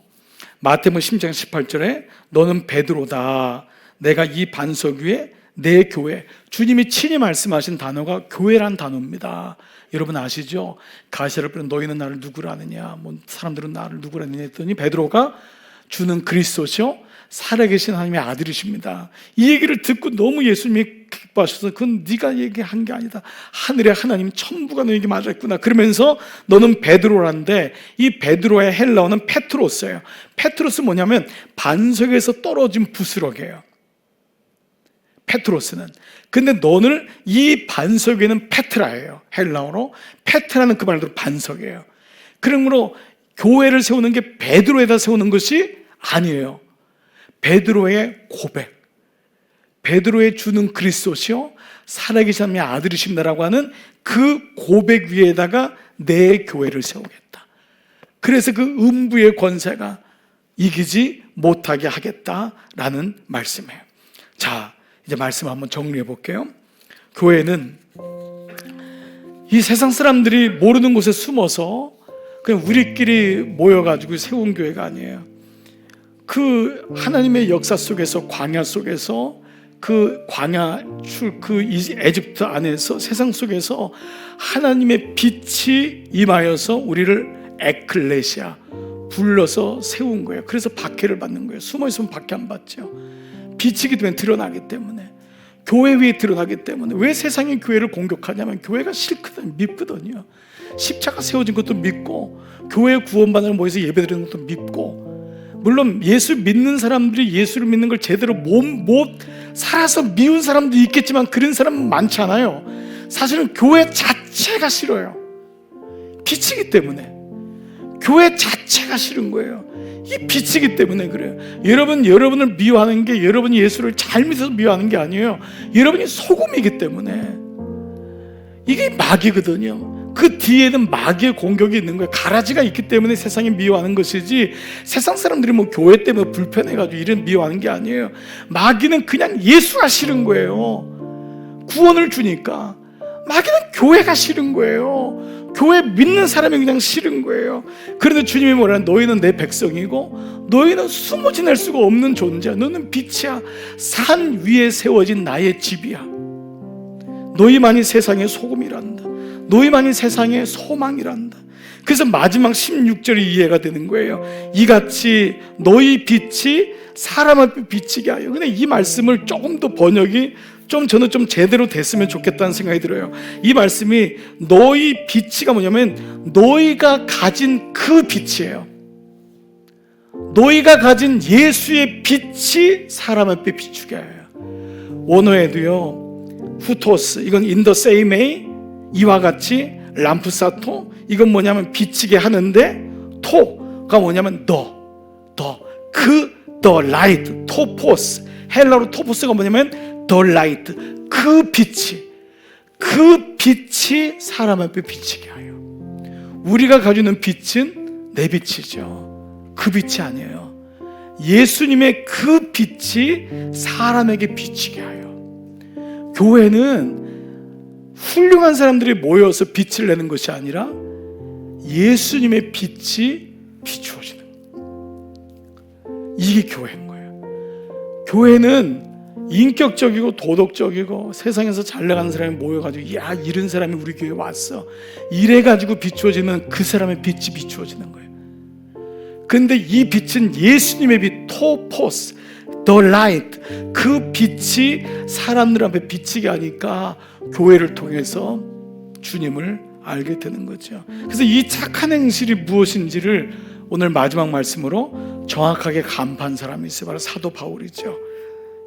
Speaker 1: 마태복음 10장 18절에 너는 베드로다, 내가 이 반석 위에 내 교회, 주님이 친히 말씀하신 단어가 교회란 단어입니다. 여러분 아시죠? 가이사랴 빌립보 너희는 나를 누구라 하느냐, 사람들은 나를 누구라 하느냐 했더니 베드로가 주는 그리스도시요 살아계신 하나님의 아들이십니다. 이 얘기를 듣고 너무 예수님이 기뻐하셔서 그건 네가 얘기한 게 아니다, 하늘의 하나님 천부가 너에게 말했구나 그러면서 너는 베드로란데, 이 베드로의 헬라어는 페트로스예요. 페트로스 뭐냐면 반석에서 떨어진 부스러기예요, 페트로스는. 근데 너는 이 반석에는 페트라예요. 헬라어로 페트라는 그 말대로 반석이에요. 그러므로 교회를 세우는 게 베드로에다 세우는 것이 아니에요. 베드로의 고백, 베드로의 주는 그리스도시요 살아계신 하나님의 아들이십니다라고 하는 그 고백 위에다가 내 교회를 세우겠다. 그래서 그 음부의 권세가 이기지 못하게 하겠다라는 말씀이에요. 자, 이제 말씀 한번 정리해 볼게요. 교회는 이 세상 사람들이 모르는 곳에 숨어서 그냥 우리끼리 모여가지고 세운 교회가 아니에요. 그 하나님의 역사 속에서, 광야 속에서, 그 광야 그 에집트 안에서, 세상 속에서 하나님의 빛이 임하여서 우리를 에클레시아, 불러서 세운 거예요. 그래서 박해를 받는 거예요. 숨어 있으면 박해 안 받죠. 빛이기 때문에 드러나기 때문에, 교회 위에 드러나기 때문에. 왜 세상이 교회를 공격하냐면 교회가 싫거든요, 밉거든요. 십자가 세워진 것도 믿고, 교회 구원받으러 모여서 예배드리는 것도 믿고. 물론 예수 믿는 사람들이 예수를 믿는 걸 제대로 못 살아서 미운 사람도 있겠지만 그런 사람은 많지 않아요. 사실은 교회 자체가 싫어요. 빛이기 때문에. 교회 자체가 싫은 거예요. 이 빛이기 때문에 그래요. 여러분을 미워하는 게 여러분이 예수를 잘 믿어서 미워하는 게 아니에요. 여러분이 소금이기 때문에. 이게 마귀거든요. 그 뒤에는 마귀의 공격이 있는 거예요. 가라지가 있기 때문에 세상이 미워하는 것이지, 세상 사람들이 뭐 교회 때문에 불편해가지고 이런 미워하는 게 아니에요. 마귀는 그냥 예수가 싫은 거예요. 구원을 주니까. 마귀는 교회가 싫은 거예요. 교회 믿는 사람이 그냥 싫은 거예요. 그런데 주님이 뭐라, 너희는 내 백성이고 너희는 숨어 지낼 수가 없는 존재야. 너는 빛이야. 산 위에 세워진 나의 집이야. 너희만이 세상의 소금이란다. 너희만이 세상의 소망이란다. 그래서 마지막 16절이 이해가 되는 거예요. 이같이 너희 빛이 사람 앞에 비치게 하여. 근데 이 말씀을 조금 더 번역이 저는 좀 제대로 됐으면 좋겠다는 생각이 들어요. 이 말씀이 너희 빛이가 뭐냐면 너희가 가진 그 빛이에요. 너희가 가진 예수의 빛이 사람 앞에 비추게 해요. 원어에도요, 후토스, 이건 in the same way, 이와 같이, 람프사토, 이건 뭐냐면 비치게 하는데, 토가 뭐냐면 the light, 토포스, 헬라로 토포스가 뭐냐면 the light, 그 빛이 사람 앞에 비치게 하여. 우리가 가지고 있는 빛은 내 빛이죠. 그 빛이 아니에요. 예수님의 그 빛이 사람에게 비치게 하여. 교회는 훌륭한 사람들이 모여서 빛을 내는 것이 아니라 예수님의 빛이 비추어지는 거예요. 이게 교회인 거예요. 교회는 인격적이고 도덕적이고 세상에서 잘 나가는 사람이 모여가지고, 야, 이런 사람이 우리 교회에 왔어, 이래가지고 비추어지면 그 사람의 빛이 비추어지는 거예요. 근데 이 빛은 예수님의 빛, 토포스, the light, 그 빛이 사람들 앞에 비치게 하니까 교회를 통해서 주님을 알게 되는 거죠. 그래서 이 착한 행실이 무엇인지를 오늘 마지막 말씀으로 정확하게 간파한 사람이 있어요. 바로 사도 바울이죠.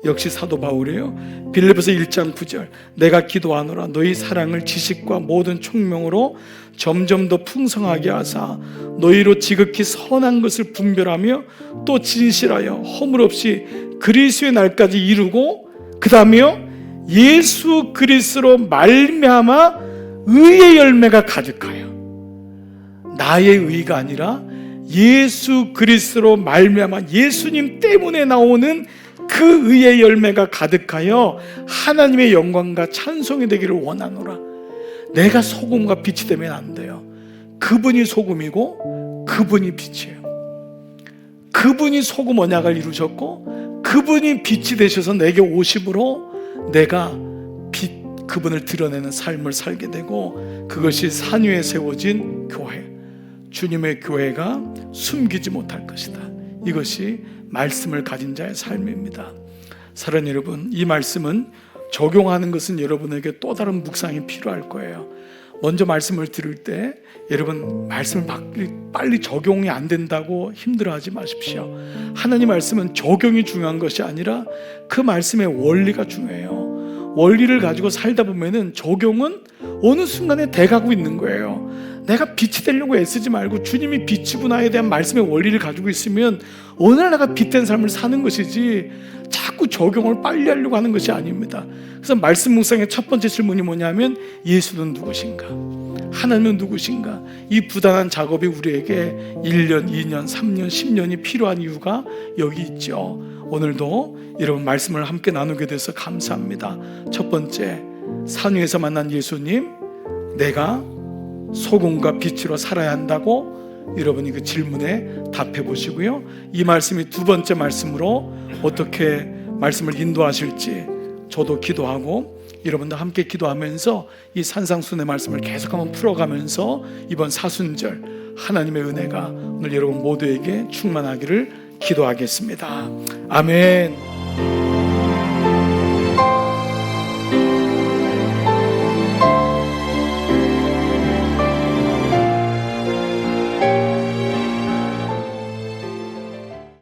Speaker 1: 역시 사도 바울이에요. 빌립보서 1장 9절 내가 기도하노라 너희 사랑을 지식과 모든 총명으로 점점 더 풍성하게 하사 너희로 지극히 선한 것을 분별하며 또 진실하여 허물 없이 그리스도의 날까지 이루고 그 다음에요 예수 그리스도로 말미암아 의의 열매가 가득하여 나의 의가 아니라 예수 그리스도로 말미암아 예수님 때문에 나오는 그 의의 열매가 가득하여 하나님의 영광과 찬송이 되기를 원하노라. 내가 소금과 빛이 되면 안 돼요. 그분이 소금이고 그분이 빛이에요. 그분이 소금 언약을 이루셨고 그분이 빛이 되셔서 내게 오심으로 내가 그분을 드러내는 삶을 살게 되고 그것이 산 위에 세워진 교회, 주님의 교회가 숨기지 못할 것이다. 이것이 말씀을 가진 자의 삶입니다. 사랑하는 여러분, 이 말씀은 적용하는 것은 여러분에게 또 다른 묵상이 필요할 거예요. 먼저 말씀을 들을 때 여러분 말씀을 빨리 적용이 안 된다고 힘들어하지 마십시오. 하나님 말씀은 적용이 중요한 것이 아니라 그 말씀의 원리가 중요해요. 원리를 가지고 살다 보면은 적용은 어느 순간에 돼가고 있는 거예요. 내가 빛이 되려고 애쓰지 말고 주님이 빛이구나에 대한 말씀의 원리를 가지고 있으면 어느 날 내가 빛된 삶을 사는 것이지 자꾸 적용을 빨리 하려고 하는 것이 아닙니다. 그래서 말씀 묵상의 첫 번째 질문이 뭐냐면 예수는 누구신가? 하나님은 누구신가? 이 부단한 작업이 우리에게 1년, 2년, 3년, 10년이 필요한 이유가 여기 있죠. 오늘도 여러분 말씀을 함께 나누게 돼서 감사합니다. 첫 번째, 산 위에서 만난 예수님, 내가 소금과 빛으로 살아야 한다고 여러분이 그 질문에 답해 보시고요. 이 말씀이 두 번째 말씀으로 어떻게 말씀을 인도하실지 저도 기도하고 여러분도 함께 기도하면서 이 산상순의 말씀을 계속 한번 풀어가면서 이번 사순절 하나님의 은혜가 오늘 여러분 모두에게 충만하기를 기도하겠습니다. 아멘.